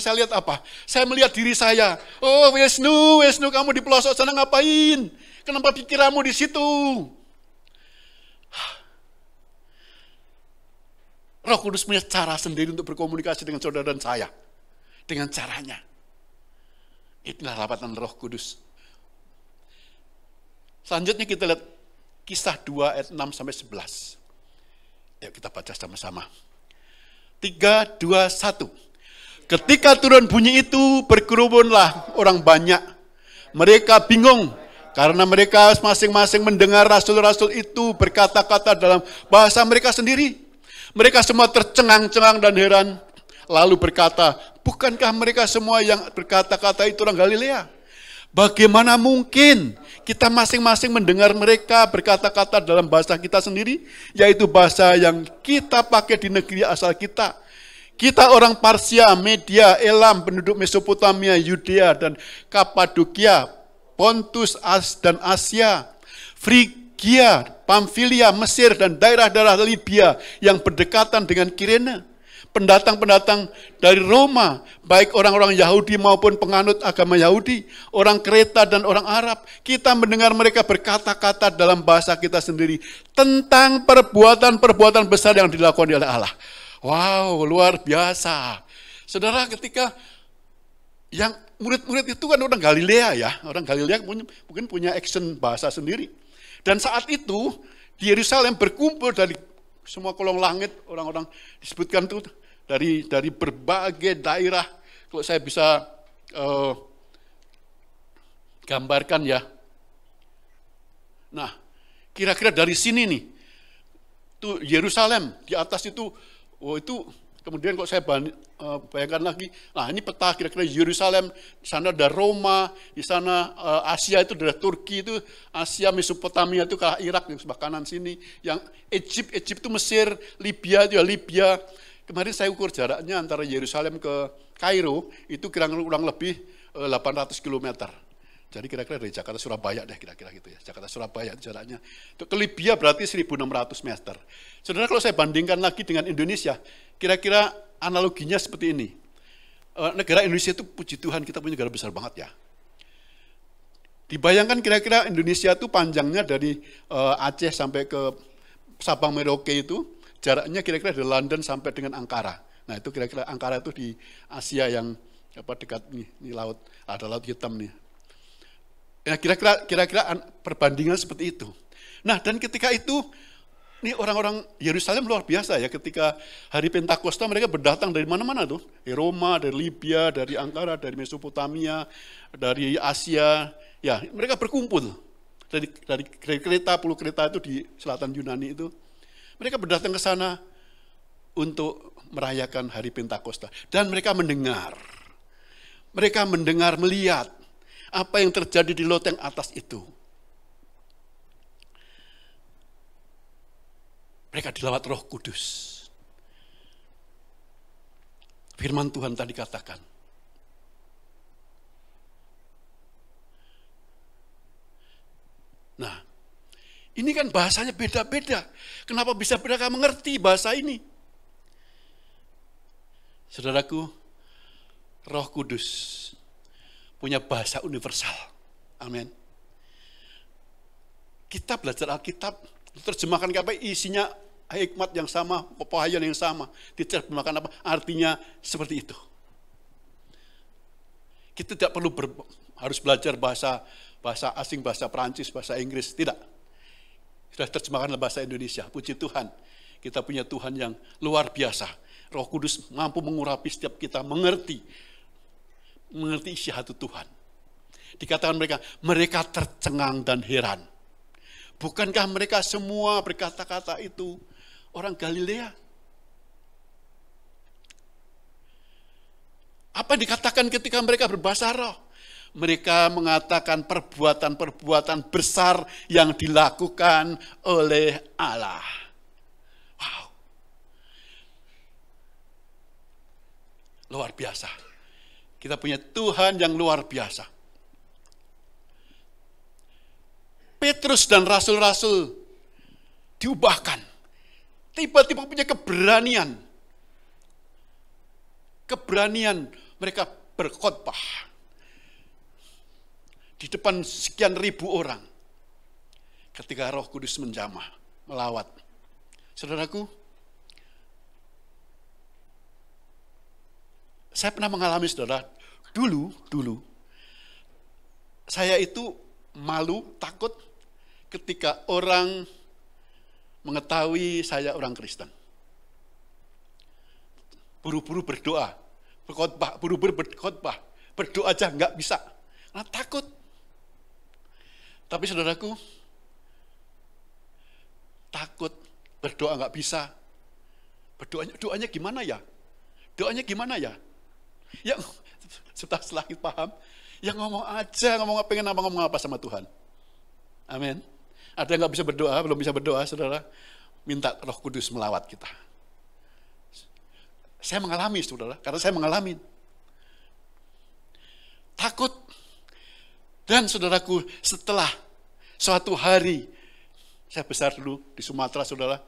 saya lihat apa? Saya melihat diri saya. Oh Wisnu, kamu di pelosok sana ngapain? Kenapa pikiranmu di situ? Roh Kudus punya cara sendiri untuk berkomunikasi dengan saudara dan saya. Dengan caranya. Itulah lawatan Roh Kudus. Selanjutnya kita lihat Kisah 2 ayat 6 sampai 11. Yuk kita baca sama-sama. 3, 2, 1. Ketika turun bunyi itu, berkerumunlah orang banyak. Mereka bingung karena mereka masing-masing mendengar rasul-rasul itu berkata-kata dalam bahasa mereka sendiri. Mereka semua tercengang-cengang dan heran. Lalu berkata, bukankah mereka semua yang berkata-kata itu orang Galilea? Bagaimana mungkin kita masing-masing mendengar mereka berkata-kata dalam bahasa kita sendiri, yaitu bahasa yang kita pakai di negeri asal kita. Kita orang Parsia, Media, Elam, penduduk Mesopotamia, Yudea dan Kapadokia, Pontus dan Asia, Frigia, Pamfilia, Mesir dan daerah-daerah Libya yang berdekatan dengan Kirene. Pendatang-pendatang dari Roma, baik orang-orang Yahudi maupun penganut agama Yahudi, orang Kreta dan orang Arab, kita mendengar mereka berkata-kata dalam bahasa kita sendiri tentang perbuatan-perbuatan besar yang dilakukan oleh Allah. Wow, luar biasa. Saudara, ketika yang murid-murid itu kan orang Galilea ya, orang Galilea mungkin punya action bahasa sendiri. Dan saat itu di Yerusalem berkumpul dari semua kolong langit, orang-orang disebutkan itu dari berbagai daerah. Kalau saya bisa gambarkan ya. Nah, kira-kira dari sini nih, tuh Yerusalem di atas itu, itu kemudian kalau saya bayangkan lagi, nah ini peta kira-kira Yerusalem, di sana ada Roma, di sana Asia itu ada Turki, itu Asia Mesopotamia itu ke Irak yang sebelah kanan sini, yang Egypt itu Mesir, Libya itu ya Libya. Kemarin saya ukur jaraknya antara Yerusalem ke Kairo itu kurang lebih 800 km. Jadi kira-kira dari Jakarta Surabaya deh kira-kira gitu ya. Jakarta Surabaya jaraknya. Ke Libya berarti 1.600 meter. Saudara, kalau saya bandingkan lagi dengan Indonesia, kira-kira analoginya seperti ini. Negara Indonesia itu puji Tuhan kita punya negara besar banget ya. Dibayangkan kira-kira Indonesia itu panjangnya dari Aceh sampai ke Sabang Merauke itu jaraknya kira-kira dari London sampai dengan Ankara. Nah itu kira-kira Ankara itu di Asia yang dekat nih laut, ada Laut Hitam nih. Ya kira-kira perbandingan seperti itu. Nah dan ketika itu, ini orang-orang Yerusalem luar biasa ya, ketika hari Pentakosta mereka berdatang dari mana-mana tuh. Dari Roma, dari Libya, dari Ankara, dari Mesopotamia, dari Asia. Ya mereka berkumpul dari kereta, puluh kereta itu di selatan Yunani itu. Mereka berdatang ke sana untuk merayakan hari Pentakosta. Dan mereka mendengar, melihat apa yang terjadi di loteng atas itu. Mereka dilawat Roh Kudus. Firman Tuhan tadi katakan, nah, ini kan bahasanya beda-beda. Kenapa bisa mereka mengerti bahasa ini? Saudaraku, Roh Kudus punya bahasa universal. Amin. Kita belajar Alkitab, terjemahkan apa isinya hikmat yang sama, pewahyuan yang sama. Diterjemahkan apa? Artinya seperti itu. Kita tidak perlu harus belajar bahasa asing, bahasa Perancis, bahasa Inggris, tidak. Sudah terjemahkan dalam bahasa Indonesia. Puji Tuhan, kita punya Tuhan yang luar biasa. Roh Kudus mampu mengurapi setiap kita, mengerti isi hati Tuhan. Dikatakan mereka tercengang dan heran. Bukankah mereka semua berkata-kata itu orang Galilea? Apa yang dikatakan ketika mereka berbahasa roh? Mereka mengatakan perbuatan-perbuatan besar yang dilakukan oleh Allah. Wow. Luar biasa. Kita punya Tuhan yang luar biasa. Petrus dan rasul-rasul diubahkan. Tiba-tiba punya keberanian. Keberanian mereka berkhotbah di depan sekian ribu orang. Ketika Roh Kudus menjamah, melawat. Saudaraku, saya pernah mengalami, saudara, dulu saya itu malu, takut ketika orang mengetahui saya orang Kristen. Buru-buru berdoa, buru-buru berkhotbah, berdoa aja nggak bisa, karena takut. Tapi saudaraku, takut berdoa nggak bisa. Doanya gimana ya? Doanya gimana ya? Yang setelah kita paham, yang ngomong aja, pengen ngomong apa sama Tuhan. Amin. Ada yang nggak bisa berdoa, belum bisa berdoa, saudara, minta Roh Kudus melawat kita. Saya mengalami, saudara, karena saya mengalami. Takut. Dan saudaraku, setelah suatu hari, saya besar dulu di Sumatera, saudara,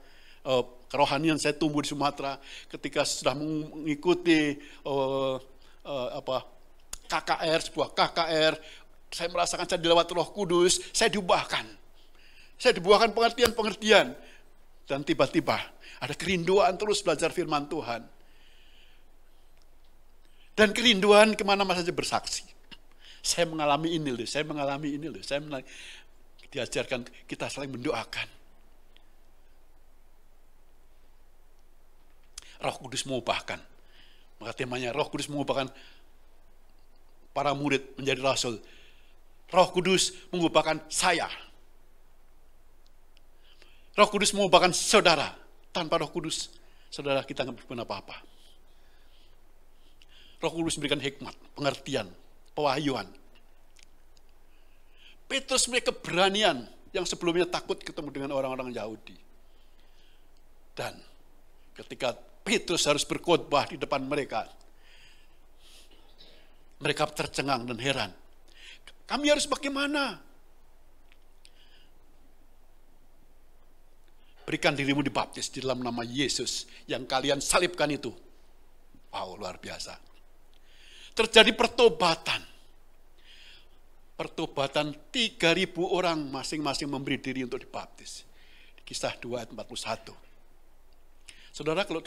kerohanian saya tumbuh di Sumatera, ketika sudah mengikuti KKR, sebuah KKR, saya merasakan saya dilawat Roh Kudus, saya diubahkan. Saya dibuahkan pengertian-pengertian. Dan tiba-tiba ada kerinduan terus belajar firman Tuhan. Dan kerinduan kemana-mana saja bersaksi. Saya mengalami ini loh, saya diajarkan kita saling mendoakan. Roh Kudus mengubahkan. Maka temanya Roh Kudus mengubahkan para murid menjadi rasul. Roh Kudus mengubahkan saya. Roh Kudus mengubahkan saudara. Tanpa Roh Kudus, saudara kita nggak berguna apa-apa. Roh Kudus memberikan hikmat, pengertian, pewahyuan. Petrus memiliki keberanian yang sebelumnya takut ketemu dengan orang-orang Yahudi. Dan ketika Petrus harus berkhotbah di depan mereka, mereka tercengang dan heran. Kami harus bagaimana? Berikan dirimu dibaptis di dalam nama Yesus yang kalian salibkan itu. Wow, luar biasa. Terjadi pertobatan. Pertobatan 3.000 orang masing-masing memberi diri untuk dibaptis. Kisah 2 ayat 41. Saudara, kalau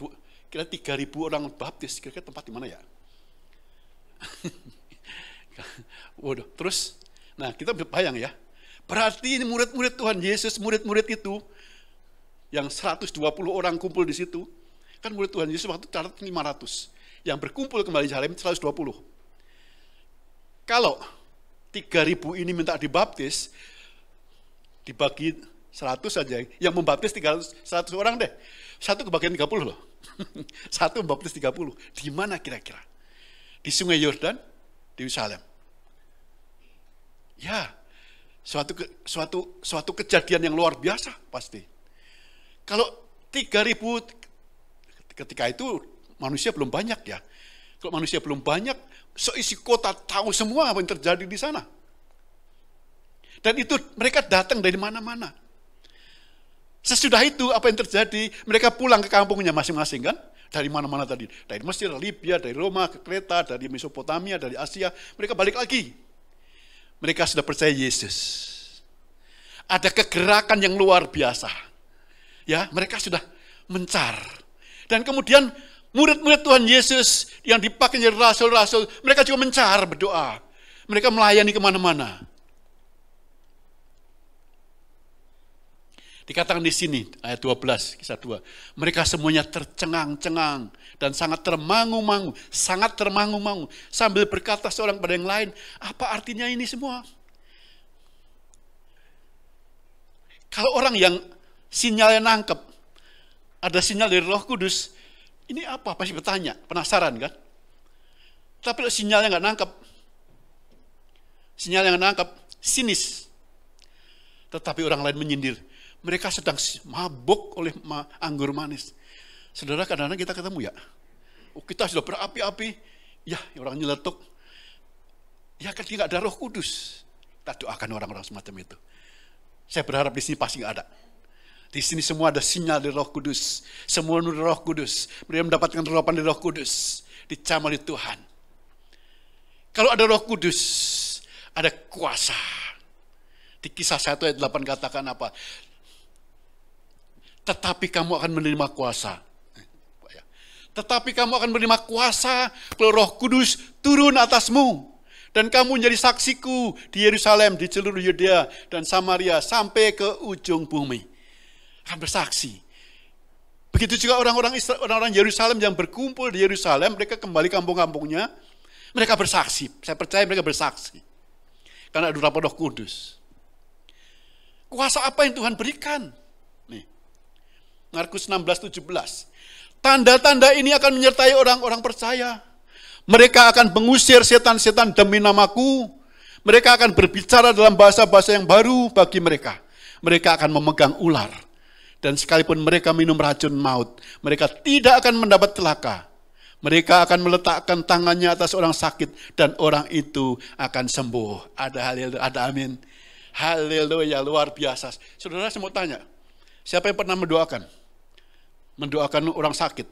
Kira 3.000 orang baptis, kira-kira tempat di mana ya? Waduh, terus, nah kita bayang ya, berarti ini murid-murid Tuhan Yesus, murid-murid itu, yang 120 orang kumpul di situ, kan murid Tuhan Yesus waktu catat 500, yang berkumpul kembali di Yerusalem 120. Kalau 3.000 ini minta dibaptis, dibagi 100 saja, yang membaptis 100 orang deh, satu kebagian 30 loh. Satu membaptis 30. Di mana kira-kira? Di Sungai Yordan, di Yerusalem. Ya, suatu kejadian yang luar biasa pasti. Kalau 3.000 ketika itu manusia belum banyak ya. Kalau manusia belum banyak, seisi kota tahu semua apa yang terjadi di sana. Dan itu mereka datang dari mana-mana. Sesudah itu apa yang terjadi? Mereka pulang ke kampungnya masing-masing kan? Dari mana-mana tadi. Dari Mesir, Libya, dari Roma, ke Kreta, dari Mesopotamia, dari Asia. Mereka balik lagi. Mereka sudah percaya Yesus. Ada kegerakan yang luar biasa. Ya, mereka sudah mencar. Dan kemudian murid-murid Tuhan Yesus yang dipakai menjadi rasul-rasul, mereka juga mencar berdoa. Mereka melayani kemana-mana. Dikatakan di sini, ayat 12, kisah 2. Mereka semuanya tercengang-cengang dan sangat termangu-mangu, sambil berkata seorang pada yang lain, apa artinya ini semua? Kalau orang yang sinyalnya nangkep, ada sinyal dari Roh Kudus, ini apa? Pasti bertanya, penasaran kan? Tapi kalau sinyalnya nggak nangkep, sinis. Tetapi orang lain menyindir. Mereka sedang mabuk oleh anggur manis. Saudara, kadang-kadang kita ketemu ya. Oh, kita sudah berapi-api. Ya, orang nyeletuk. Ya kan tidak ada Roh Kudus. Kita doakan orang-orang semacam itu. Saya berharap di sini pasti nggak ada. Di sini semua ada sinyal dari Roh Kudus. Semua dari Roh Kudus. Mereka mendapatkan urapan dari Roh Kudus. Dicamar oleh Tuhan. Kalau ada Roh Kudus, ada kuasa. Di kisah 1 ayat 8 katakan apa? Tetapi kamu akan menerima kuasa. Tetapi kamu akan menerima kuasa kalau Roh Kudus turun atasmu. Dan kamu menjadi saksiku di Yerusalem, di seluruh Yudea dan Samaria sampai ke ujung bumi. Akan bersaksi. Begitu juga orang-orang Yerusalem yang berkumpul di Yerusalem, mereka kembali kampung-kampungnya, mereka bersaksi. Saya percaya mereka bersaksi. Karena ada urapan Roh Kudus. Kuasa apa yang Tuhan berikan? Markus 16:17. Tanda-tanda ini akan menyertai orang-orang percaya. Mereka akan mengusir setan-setan demi namaku. Mereka akan berbicara dalam bahasa-bahasa yang baru bagi mereka. Mereka akan memegang ular. Dan sekalipun mereka minum racun maut, mereka tidak akan mendapat celaka. Mereka akan meletakkan tangannya atas orang sakit dan orang itu akan sembuh. Ada haleluya, ada amin. Haleluya, luar biasa. Saudara, saya mau tanya, siapa yang pernah mendoakan orang sakit?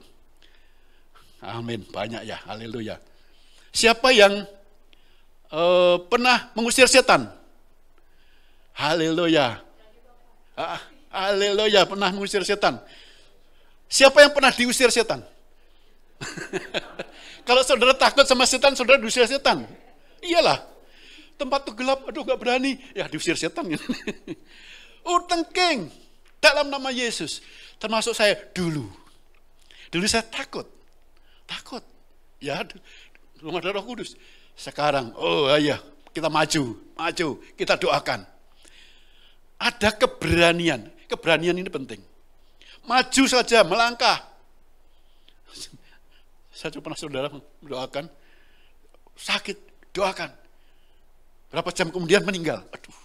Amin, banyak ya, haleluya. Siapa yang pernah mengusir setan? Haleluya. Haleluya, pernah mengusir setan. Siapa yang pernah diusir setan? Kalau saudara takut sama setan, saudara diusir setan. Iyalah, tempat itu gelap, aduh gak berani, ya diusir setan. Tengking dalam nama Yesus. Termasuk saya dulu saya takut, ya, belum ada Roh Kudus. Sekarang, oh iya, kita maju, kita doakan. Ada keberanian ini penting. Maju saja, melangkah. Saya coba pernah saudara mendoakan, sakit, doakan. Berapa jam kemudian meninggal. Aduh,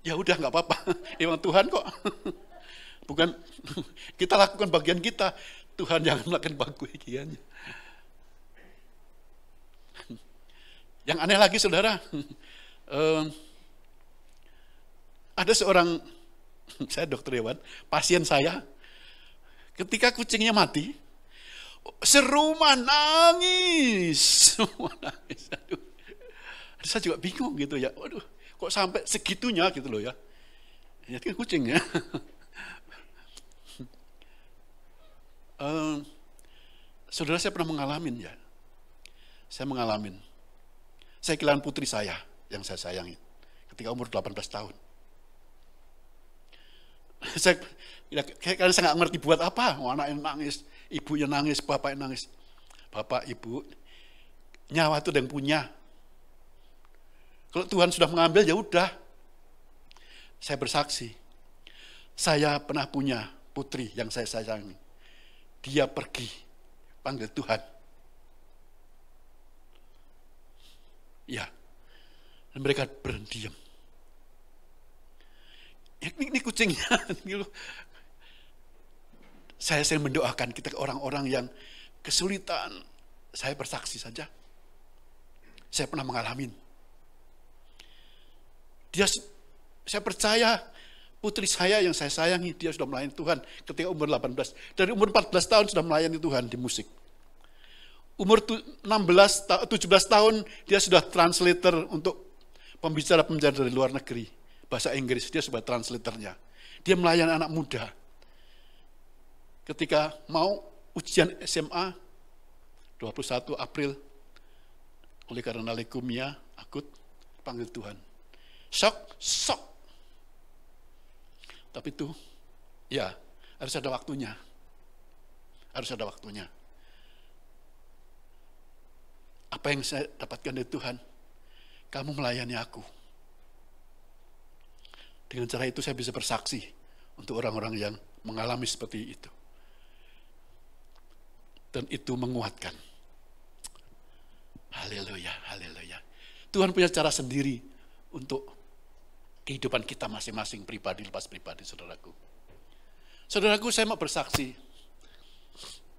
ya udah nggak apa-apa, emang Tuhan kok. Bukan kita lakukan bagian kita, Tuhan jangan melakukan bagiannya. Yang aneh lagi saudara, ada seorang, saya dokter hewan, pasien saya, ketika kucingnya mati, serumah nangis, semua nangis. Aduh, saya juga bingung gitu ya, waduh, kok sampai segitunya gitu loh ya. Ya kan kucing ya. Saudara, saya pernah mengalami ya. Saya mengalami. Saya kehilangan putri saya yang saya sayangi ketika umur 18 tahun. Karena saya nggak ngerti buat apa. Anaknya nangis, ibunya nangis, bapaknya nangis. Bapak, ibu, nyawa itu ada yang punya. Kalau Tuhan sudah mengambil, ya udah. Saya bersaksi. Saya pernah punya putri yang saya sayangi. Dia pergi, panggil Tuhan. Ya, dan mereka berdiam. Ini kucingnya. Saya sering mendoakan kita orang-orang yang kesulitan. Saya bersaksi saja. Saya pernah mengalami. Saya percaya putri saya yang saya sayangi, dia sudah melayani Tuhan ketika umur 18. Dari umur 14 tahun sudah melayani Tuhan di musik. Umur 17 tahun dia sudah translator untuk pembicara-pembicara dari luar negeri. Bahasa Inggris, dia sebagai translatornya. Dia melayani anak muda. Ketika mau ujian SMA, 21 April, oleh karena leukemia akut, panggil Tuhan. Sok. Tapi itu, ya harus ada waktunya. Harus ada waktunya. Apa yang saya dapatkan dari Tuhan? Kamu melayani aku. Dengan cara itu saya bisa bersaksi untuk orang-orang yang mengalami seperti itu. Dan itu menguatkan. Haleluya, haleluya. Tuhan punya cara sendiri untuk kehidupan kita masing-masing pribadi, lepas pribadi, saudaraku. Saudaraku, saya mau bersaksi.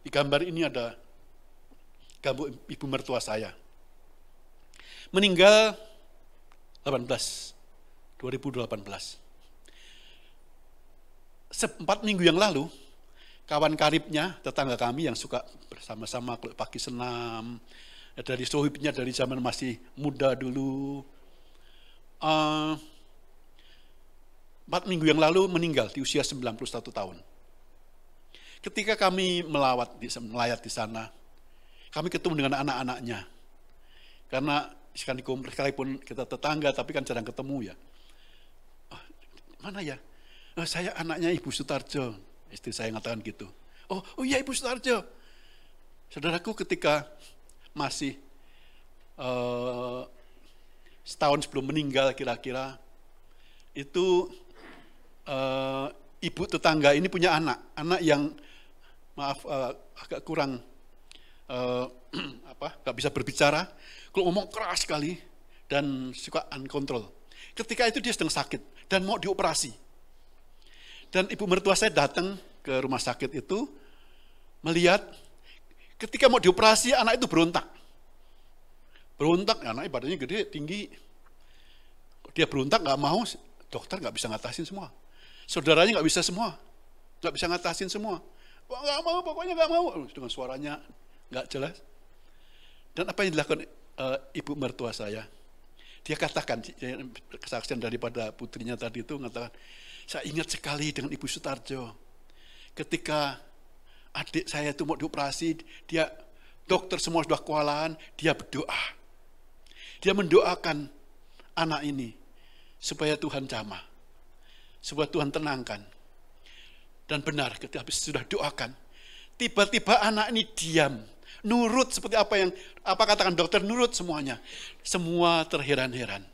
Di gambar ini ada gambar ibu mertua saya. Meninggal 2018. 4 minggu yang lalu, kawan karibnya, tetangga kami yang suka bersama-sama pagi senam, dari sohibnya dari zaman masih muda dulu, 4 minggu yang lalu meninggal di usia 91 tahun. Ketika kami melayat di sana, kami ketemu dengan anak-anaknya. Karena sekalipun kita tetangga, tapi kan jarang ketemu ya. Mana ya? Saya anaknya Ibu Sutarjo. Istri saya mengatakan gitu. Oh iya Ibu Sutarjo. Saudaraku, ketika masih setahun sebelum meninggal kira-kira, itu ibu tetangga ini punya anak yang agak kurang nggak bisa berbicara, kalau ngomong keras sekali dan suka uncontrol. Ketika itu dia sedang sakit dan mau dioperasi. Dan ibu mertua saya datang ke rumah sakit itu, melihat ketika mau dioperasi anak itu berontak. Anaknya badannya gede, tinggi. Dia berontak nggak mau, dokter nggak bisa ngatasin semua. Saudaranya nggak bisa semua, nggak bisa ngatasin semua. Nggak mau, pokoknya nggak mau. Dengan suaranya nggak jelas. Dan apa yang dilakukan ibu mertua saya? Dia katakan, kesaksian daripada putrinya tadi itu mengatakan, saya ingat sekali dengan Ibu Sutarjo. Ketika adik saya itu mau dioperasi, dokter semua sudah kewalahan, dia berdoa. Dia mendoakan anak ini supaya Tuhan jamah, supaya Tuhan tenangkan. Dan benar, ketika habis sudah doakan, tiba-tiba anak ini diam, nurut seperti apa katakan dokter, nurut semuanya. Semua terheran-heran.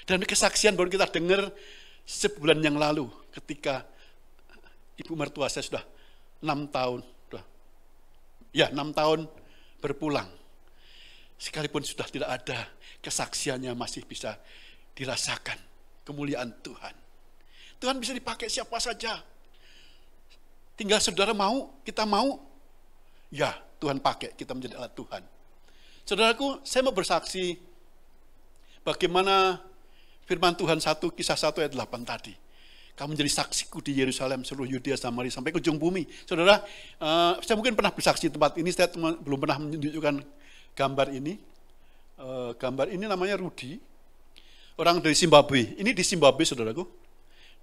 Dan kesaksian baru kita dengar sebulan yang lalu ketika ibu mertua saya sudah 6 tahun. 6 tahun berpulang. Sekalipun sudah tidak ada, kesaksiannya masih bisa dirasakan. Kemuliaan Tuhan. Tuhan bisa dipakai siapa saja. Tinggal saudara mau, kita mau, ya Tuhan pakai, kita menjadi alat Tuhan. Saudaraku, saya mau bersaksi bagaimana firman Tuhan Kisah 1 ayat 8 tadi. Kamu menjadi saksiku di Yerusalem, seluruh Yudea, Samaria, sampai ke ujung bumi. Saudara, saya mungkin pernah bersaksi di tempat ini, saya belum pernah menunjukkan gambar ini. Gambar ini namanya Rudi, orang dari Zimbabwe. Ini di Zimbabwe, saudaraku.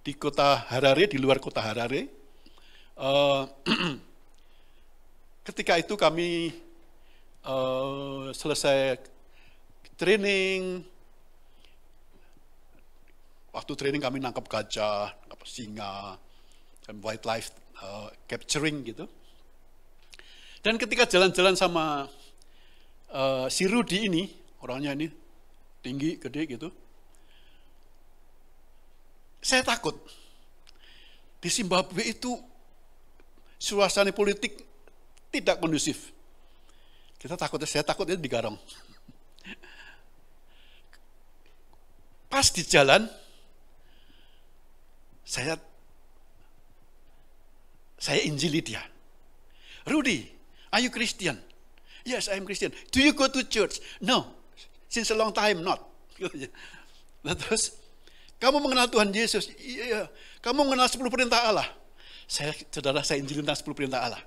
Di kota Harare, di luar kota Harare. ketika itu kami selesai training. Waktu training kami nangkap gajah, nangkap singa, dan wildlife capturing gitu. Dan ketika jalan-jalan sama si Rudy ini, orangnya ini tinggi, gede gitu, saya takut. Di Zimbabwe itu suasana politik tidak kondusif. Saya takutnya digarong. Pas di jalan, saya injili dia. Rudy, are you Christian? Yes, I am Christian. Do you go to church? No, since a long time not. Nah, terus, kamu mengenal Tuhan Yesus? Iya. Kamu mengenal 10 perintah Allah? Saudara, saya injili tentang 10 perintah Allah.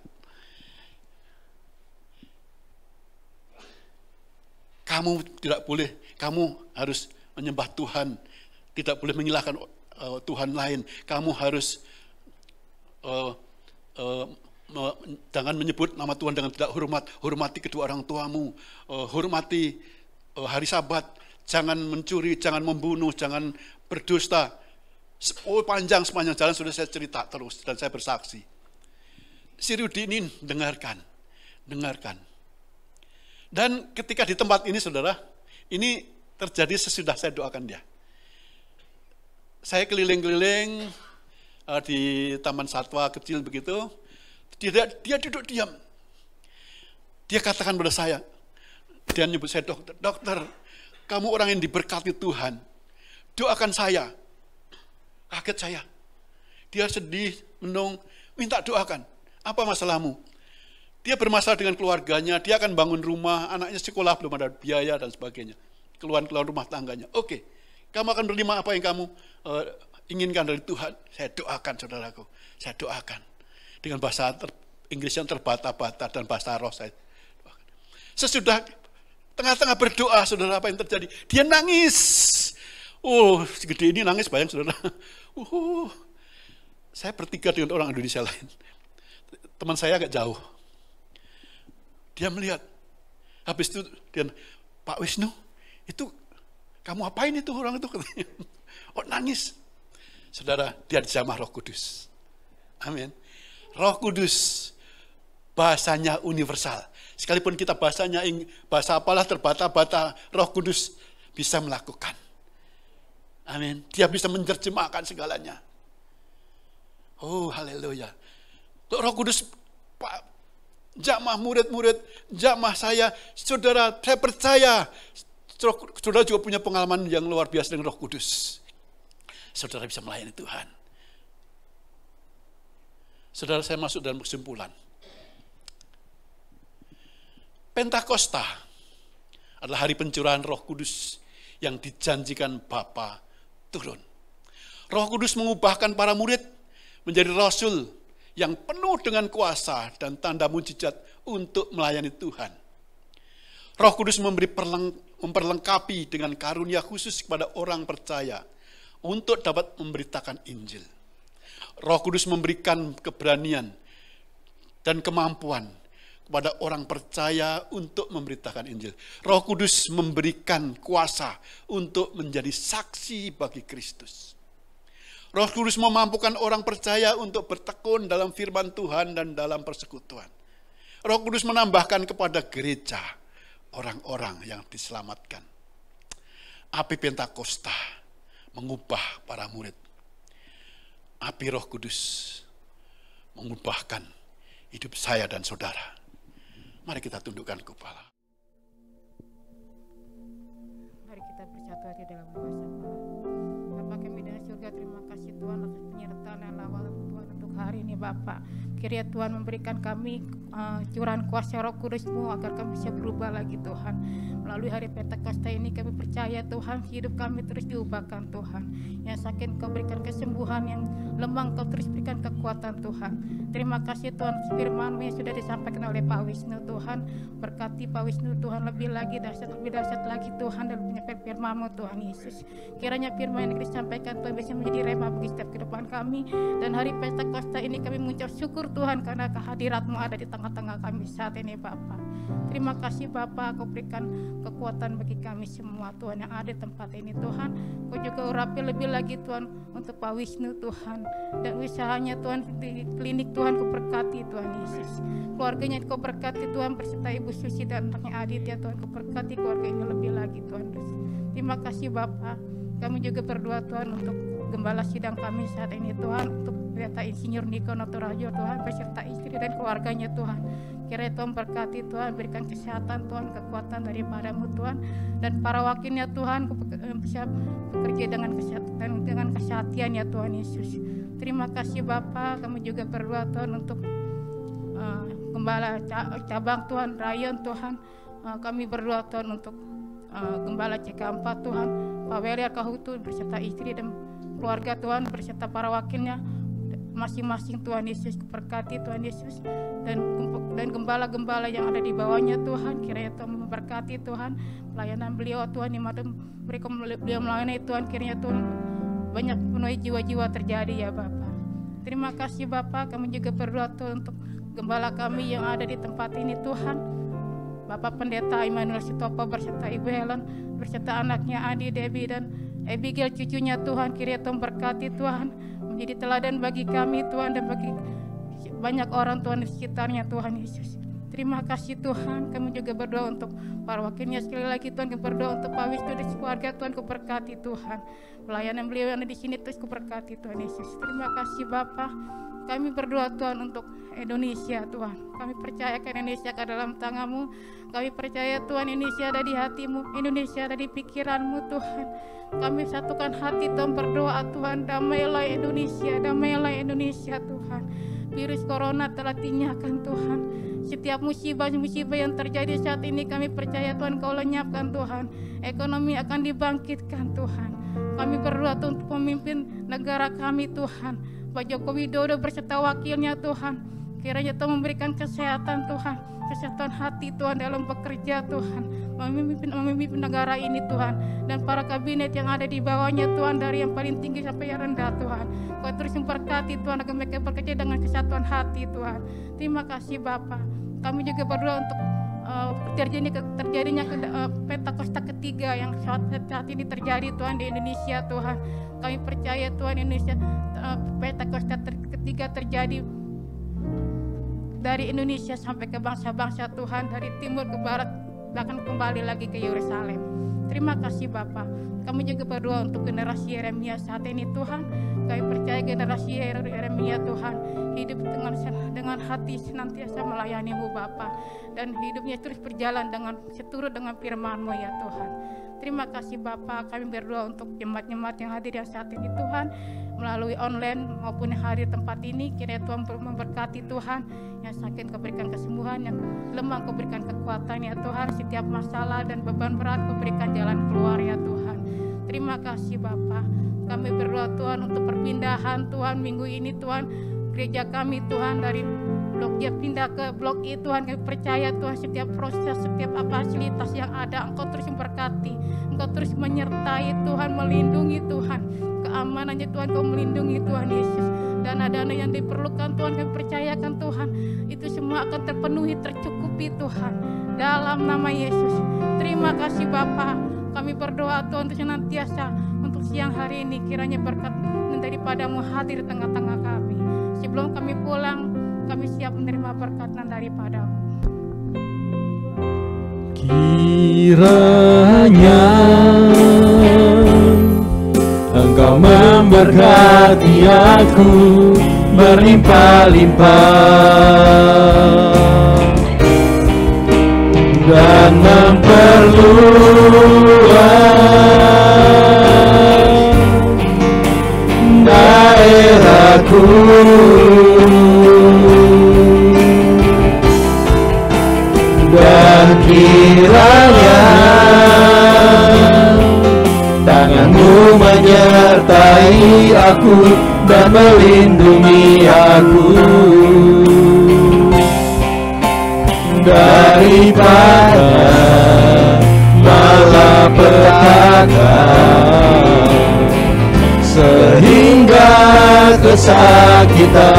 Kamu tidak boleh, kamu harus menyembah Tuhan, tidak boleh menyilahkan Tuhan lain. Kamu harus jangan menyebut nama Tuhan dengan tidak hormat. Hormati kedua orang tuamu, hormati hari Sabat, jangan mencuri, jangan membunuh, jangan berdusta. Sepanjang jalan sudah saya cerita terus dan saya bersaksi. Si Rudy ini dengarkan. Dan ketika di tempat ini, saudara, ini terjadi sesudah saya doakan dia. Saya keliling-keliling di taman satwa kecil begitu, dia duduk diam. Dia katakan pada saya, dia nyebut saya dokter, kamu orang yang diberkati Tuhan, doakan saya. Kaget saya. Dia sedih, menung, minta doakan. Apa masalahmu? Dia bermasalah dengan keluarganya, dia akan bangun rumah, anaknya sekolah belum ada biaya dan sebagainya. Keluhan rumah tangganya. Oke, kamu akan menerima apa yang kamu inginkan dari Tuhan. Saya doakan, saudaraku. Saya doakan. Dengan bahasa Inggris yang terbata-bata dan bahasa roh saya doakan. Sesudah tengah-tengah berdoa, saudara, apa yang terjadi? Dia nangis. Oh, segede ini nangis, bayang saudara. Saya bertiga dengan orang Indonesia lain. Teman saya agak jauh. Dia melihat. Habis itu dia, Pak Wisnu, itu kamu apain itu orang itu? Oh, nangis. Saudara, dia dijamah Roh Kudus. Amin. Roh Kudus bahasanya universal. Sekalipun kita bahasanya bahasa apalah terbata-bata, Roh Kudus bisa melakukan. Amin. Dia bisa menerjemahkan segalanya. Oh, haleluya. Roh Kudus, Pak, jamah murid-murid, jamah saya, saudara, saya percaya, saudara juga punya pengalaman yang luar biasa dengan Roh Kudus. Saudara bisa melayani Tuhan. Saudara, saya masuk dalam kesimpulan. Pentakosta adalah hari pencurahan Roh Kudus yang dijanjikan Bapa turun. Roh Kudus mengubahkan para murid menjadi rasul yang penuh dengan kuasa dan tanda mujizat untuk melayani Tuhan. Roh Kudus memperlengkapi dengan karunia khusus kepada orang percaya untuk dapat memberitakan Injil. Roh Kudus memberikan keberanian dan kemampuan kepada orang percaya untuk memberitakan Injil. Roh Kudus memberikan kuasa untuk menjadi saksi bagi Kristus. Roh Kudus memampukan orang percaya untuk bertekun dalam firman Tuhan dan dalam persekutuan. Roh Kudus menambahkan kepada gereja orang-orang yang diselamatkan. Api Pentakosta mengubah para murid. Api Roh Kudus mengubahkan hidup saya dan saudara. Mari kita tundukkan kepala. Mari kita bersatu hati dalam doa sama. Bapa kami dari surga, terima kasih Tuhan atas penyertaan dan lawanan Tuhan untuk hari ini Bapak. Kiranya Tuhan memberikan kami curahan kuasa Roh Kudus-Mu agar kami bisa berubah lagi Tuhan. Melalui hari Pentakosta ini kami percaya Tuhan hidup kami terus diubahkan Tuhan. Yang sakit Kau berikan kesembuhan, yang lemah Kau terus berikan kekuatan Tuhan. Terima kasih Tuhan firman-Mu yang sudah disampaikan oleh Pak Wisnu Tuhan. Berkati Pak Wisnu Tuhan lebih lagi dahsyat lagi Tuhan dalam penyampaian firman-Mu Tuhan Yesus. Kiranya firman yang disampaikan Tuhan bisa menjadi rema bagi setiap kehidupan kami. Dan hari Pentakosta ini kami mengucap syukur Tuhan, karena kehadirat-Mu ada di tengah-tengah kami saat ini Bapa. Terima kasih Bapa, Kau berikan kekuatan bagi kami semua Tuhan yang ada di tempat ini Tuhan. Kau juga urapi lebih lagi Tuhan untuk Pak Wisnu Tuhan, dan usahanya Tuhan di klinik Tuhan Kau berkati Tuhan Yesus. Keluarganya Kau berkati Tuhan, berserta Ibu Susi dan anaknya Aditya Tuhan, Kau berkati keluarga ini lebih lagi Tuhan Yesus. Terima kasih Bapa. Kami juga berdoa Tuhan untuk gembala sidang kami saat ini Tuhan, untuk Pendeta Insinyur Niko Notorajo Tuhan, beserta istri dan keluarganya Tuhan. Kiranya Tuhan berkati Tuhan, berikan kesehatan Tuhan, kekuatan daripada-Mu Tuhan, dan para wakilnya Tuhan bisa bekerja dengan kesehatan ya Tuhan Yesus. Terima kasih Bapa. Kami juga berdoa Tuhan untuk gembala cabang Tuhan, Rayon Tuhan. Kami berdoa Tuhan untuk Gembala CK4 Tuhan, Pak Welia Kahutu beserta istri dan keluarga Tuhan, beserta para wakilnya masing-masing Tuhan Yesus. Berkati Tuhan Yesus, dan gembala-gembala yang ada di bawahnya Tuhan. Kiranya Tuhan memberkati Tuhan pelayanan beliau Tuhan, dimanapun beliau melayani Tuhan. Kiranya Tuhan banyak penuhi jiwa-jiwa terjadi ya Bapa. Terima kasih Bapa. Kami juga berdoa Tuhan untuk gembala kami yang ada di tempat ini Tuhan, Bapak Pendeta Immanuel Sitopo beserta Ibu Helen, beserta anaknya Adi, Debbie, dan Abigail cucunya Tuhan. Kiranya Tuhan berkati Tuhan, menjadi teladan bagi kami Tuhan, dan bagi banyak orang Tuhan di sekitarnya Tuhan Yesus. Terima kasih Tuhan. Kami juga berdoa untuk para wakilnya sekali lagi Tuhan. Kami berdoa untuk Pak Wisnu dan keluarga Tuhan, Kau berkati Tuhan. Pelayanan beliau yang ada di sini terus Kau berkati Tuhan Yesus. Terima kasih Bapa. Kami berdoa Tuhan untuk Indonesia Tuhan. Kami percayakan Indonesia ke dalam tangan-Mu. Kami percaya Tuhan Indonesia ada di hati-Mu, Indonesia ada di pikiran-Mu Tuhan. Kami satukan hati Tuhan, berdoa Tuhan, damailah Indonesia, damailah Indonesia Tuhan. Virus corona telah tinyakan Tuhan. Setiap musibah-musibah yang terjadi saat ini kami percaya Tuhan Kau lenyapkan Tuhan. Ekonomi akan dibangkitkan Tuhan. Kami berdoa Tuhan untuk pemimpin negara kami Tuhan, Pak Joko Widodo beserta wakilnya Tuhan. Kiranya Tuhan memberikan kesehatan Tuhan, kesehatan hati Tuhan dalam bekerja Tuhan, memimpin negara ini Tuhan, dan para kabinet yang ada di bawahnya Tuhan, dari yang paling tinggi sampai yang rendah Tuhan. Kau terus memberkati Tuhan agar mereka bekerja dengan kesatuan hati Tuhan. Terima kasih Bapa. Kami juga berdoa untuk terjadinya Pentakosta ketiga yang saat ini terjadi Tuhan di Indonesia Tuhan. Kami percaya Tuhan Indonesia Pentakosta ketiga terjadi dari Indonesia sampai ke bangsa-bangsa Tuhan, dari timur ke barat, bahkan kembali lagi ke Yerusalem. Terima kasih Bapa. Kami juga berdoa untuk generasi Yeremia saat ini Tuhan. Kami percaya generasi Yeremia Tuhan hidup dengan hati senantiasa melayani-Mu Bapa, dan hidupnya terus berjalan seturut dengan firman-Mu ya Tuhan. Terima kasih Bapa. Kami berdoa untuk jemaat-jemaat yang hadir yang saat ini Tuhan, melalui online maupun yang hadir tempat ini. Kiranya Tuhan memberkati Tuhan, yang sakit Kau berikan kesembuhan, yang lemah Kau berikan kekuatan ya Tuhan. Setiap masalah dan beban berat Kau berikan jalan keluar ya Tuhan. Terima kasih Bapa. Kami berdoa Tuhan untuk perpindahan Tuhan minggu ini Tuhan. Gereja kami Tuhan dari blok J pindah ke blok I Tuhan. Kami percaya Tuhan setiap proses, setiap fasilitas yang ada Engkau terus memberkati, Engkau terus menyertai Tuhan, melindungi Tuhan. Keamanannya Tuhan Kau melindungi Tuhan Yesus. Dana-dana yang diperlukan Tuhan kami percayakan Tuhan, itu semua akan terpenuhi, tercukupi Tuhan, dalam nama Yesus. Terima kasih Bapa. Kami berdoa Tuhan untuk senantiasa untuk siang hari ini, kiranya berkat daripada-Mu hadir di tengah-tengah kami. Sebelum kami pulang, kami siap menerima berkat daripada-Mu. Kiranya Engkau memberkati aku berlimpah-limpah dan memperluas daerahku, dan kiranya tangan-Mu menyertai aku dan melindungi aku daripada malapetaka, sehingga kesakitan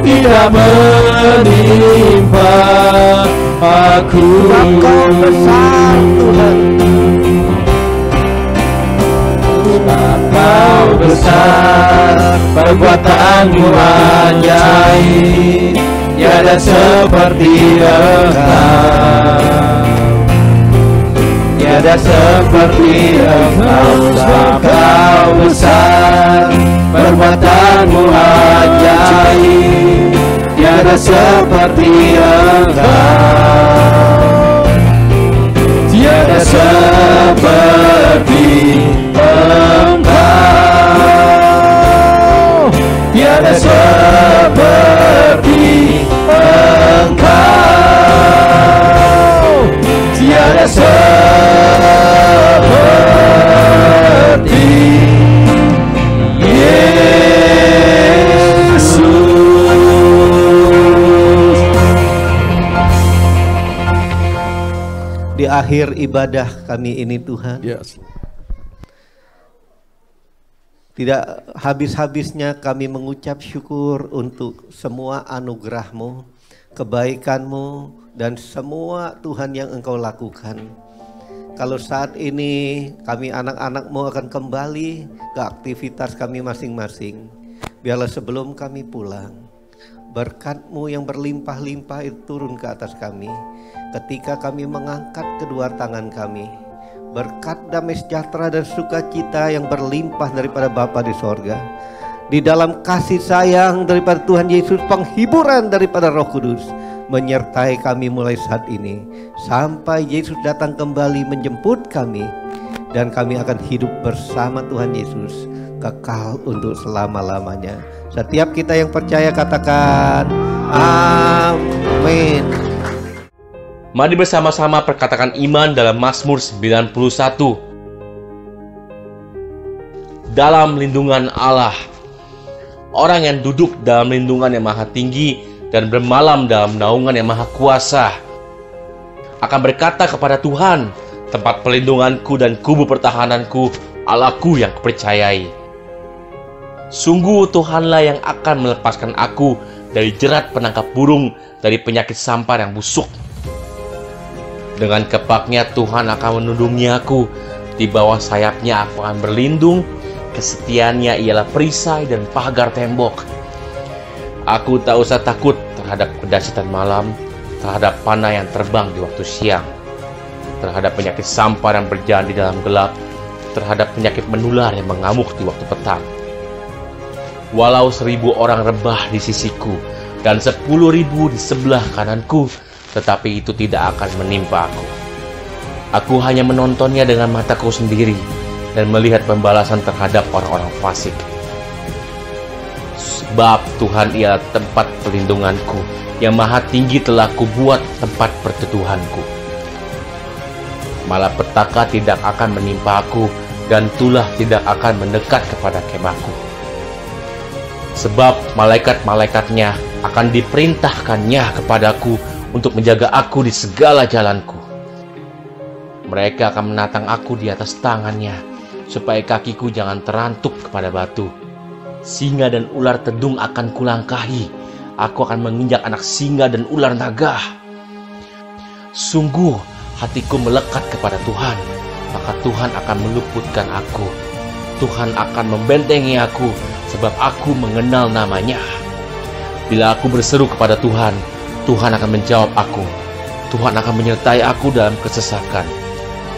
tidak menimpa aku. Kau besar Tuhan, Kau besar, perbuatanmu ajaib, tiada seperti Engkau, tiada seperti Engkau. Kau besar, perbuatanmu ajaib, tiada seperti Engkau, tiada seperti Engkau, tiada seperti Engkau, tiada seperti Yesus. di akhir ibadah kami ini Tuhan, Yes. tidak habis-habisnya kami mengucap syukur untuk semua anugerah-Mu, kebaikan-Mu, dan semua Tuhan yang Engkau lakukan. Kalau saat ini kami anak-anak-Mu akan kembali ke aktivitas kami masing-masing, biarlah sebelum kami pulang, berkat-Mu yang berlimpah-limpah itu turun ke atas kami. Ketika kami mengangkat kedua tangan kami, berkat damai sejahtera dan sukacita yang berlimpah daripada Bapa di sorga, di dalam kasih sayang daripada Tuhan Yesus, penghiburan daripada Roh Kudus, menyertai kami mulai saat ini sampai Yesus datang kembali menjemput kami, dan kami akan hidup bersama Tuhan Yesus kekal untuk selama-lamanya. Setiap kita yang percaya katakan amin. Mari bersama-sama perkatakan iman dalam Mazmur 91. Dalam lindungan Allah, orang yang duduk dalam lindungan yang maha tinggi dan bermalam dalam naungan yang maha kuasa akan berkata kepada Tuhan, tempat pelindunganku dan kubu pertahananku, Allahku yang kupercayai. Sungguh Tuhanlah yang akan melepaskan aku dari jerat penangkap burung, dari penyakit sampar yang busuk. Dengan kepaknya Tuhan akan menundungi aku, di bawah sayapnya aku akan berlindung, kesetiaannya ialah perisai dan pagar tembok. Aku tak usah takut terhadap kedahsyatan malam, terhadap panah yang terbang di waktu siang, terhadap penyakit sampar yang berjalan di dalam gelap, terhadap penyakit menular yang mengamuk di waktu petang. Walau 1000 orang rebah di sisiku dan 10.000 di sebelah kananku, tetapi itu tidak akan menimpa aku. Aku hanya menontonnya dengan mataku sendiri dan melihat pembalasan terhadap orang-orang fasik. Sebab Tuhan ialah tempat perlindunganku, yang maha tinggi telah kubuat tempat perteduhanku. Malapetaka tidak akan menimpa aku, dan tulah tidak akan mendekat kepada kemahku. Sebab malaikat-malaikatnya akan diperintahkannya kepadaku untuk menjaga aku di segala jalanku. Mereka akan menatang aku di atas tangannya, supaya kakiku jangan terantuk kepada batu. Singa dan ular tedung akan kulangkahi. Aku akan menginjak anak singa dan ular naga. Sungguh hatiku melekat kepada Tuhan, maka Tuhan akan meluputkan aku. Tuhan akan membentengi aku, sebab aku mengenal namanya. Bila aku berseru kepada Tuhan, Tuhan akan menjawab aku. Tuhan akan menyertai aku dalam kesesakan.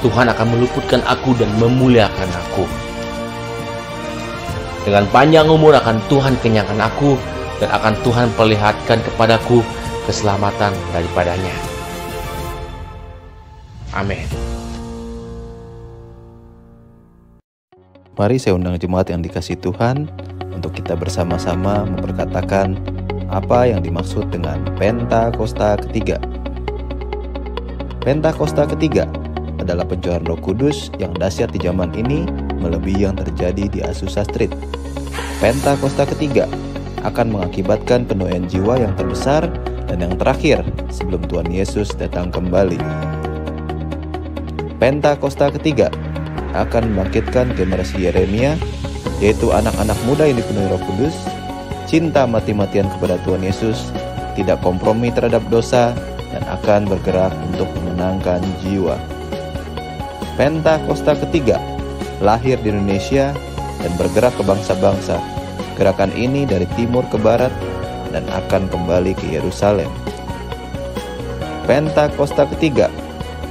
Tuhan akan meluputkan aku dan memuliakan aku. Dengan panjang umur akan Tuhan kenyangkan aku, dan akan Tuhan perlihatkan kepadaku keselamatan daripadanya. Amin. Mari saya undang jemaat yang dikasihi Tuhan untuk kita bersama-sama memperkatakan apa yang dimaksud dengan Pentakosta ketiga. Pentakosta ketiga adalah pencurahan Roh Kudus yang dahsyat di zaman ini, melebihi yang terjadi di Azusa Street. Pentakosta ketiga akan mengakibatkan penuaian jiwa yang terbesar dan yang terakhir sebelum Tuhan Yesus datang kembali. Pentakosta ketiga akan membangkitkan generasi Yeremia, yaitu anak-anak muda yang dipenuhi Roh Kudus, cinta mati-matian kepada Tuhan Yesus, tidak kompromi terhadap dosa, dan akan bergerak untuk memenangkan jiwa. Pentakosta ketiga lahir di Indonesia dan bergerak ke bangsa-bangsa. Gerakan ini dari timur ke barat dan akan kembali ke Yerusalem. Pentakosta ketiga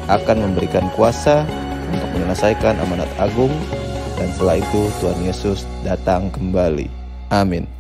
akan memberikan kuasa untuk menyelesaikan amanat agung, dan setelah itu Tuhan Yesus datang kembali. Amin.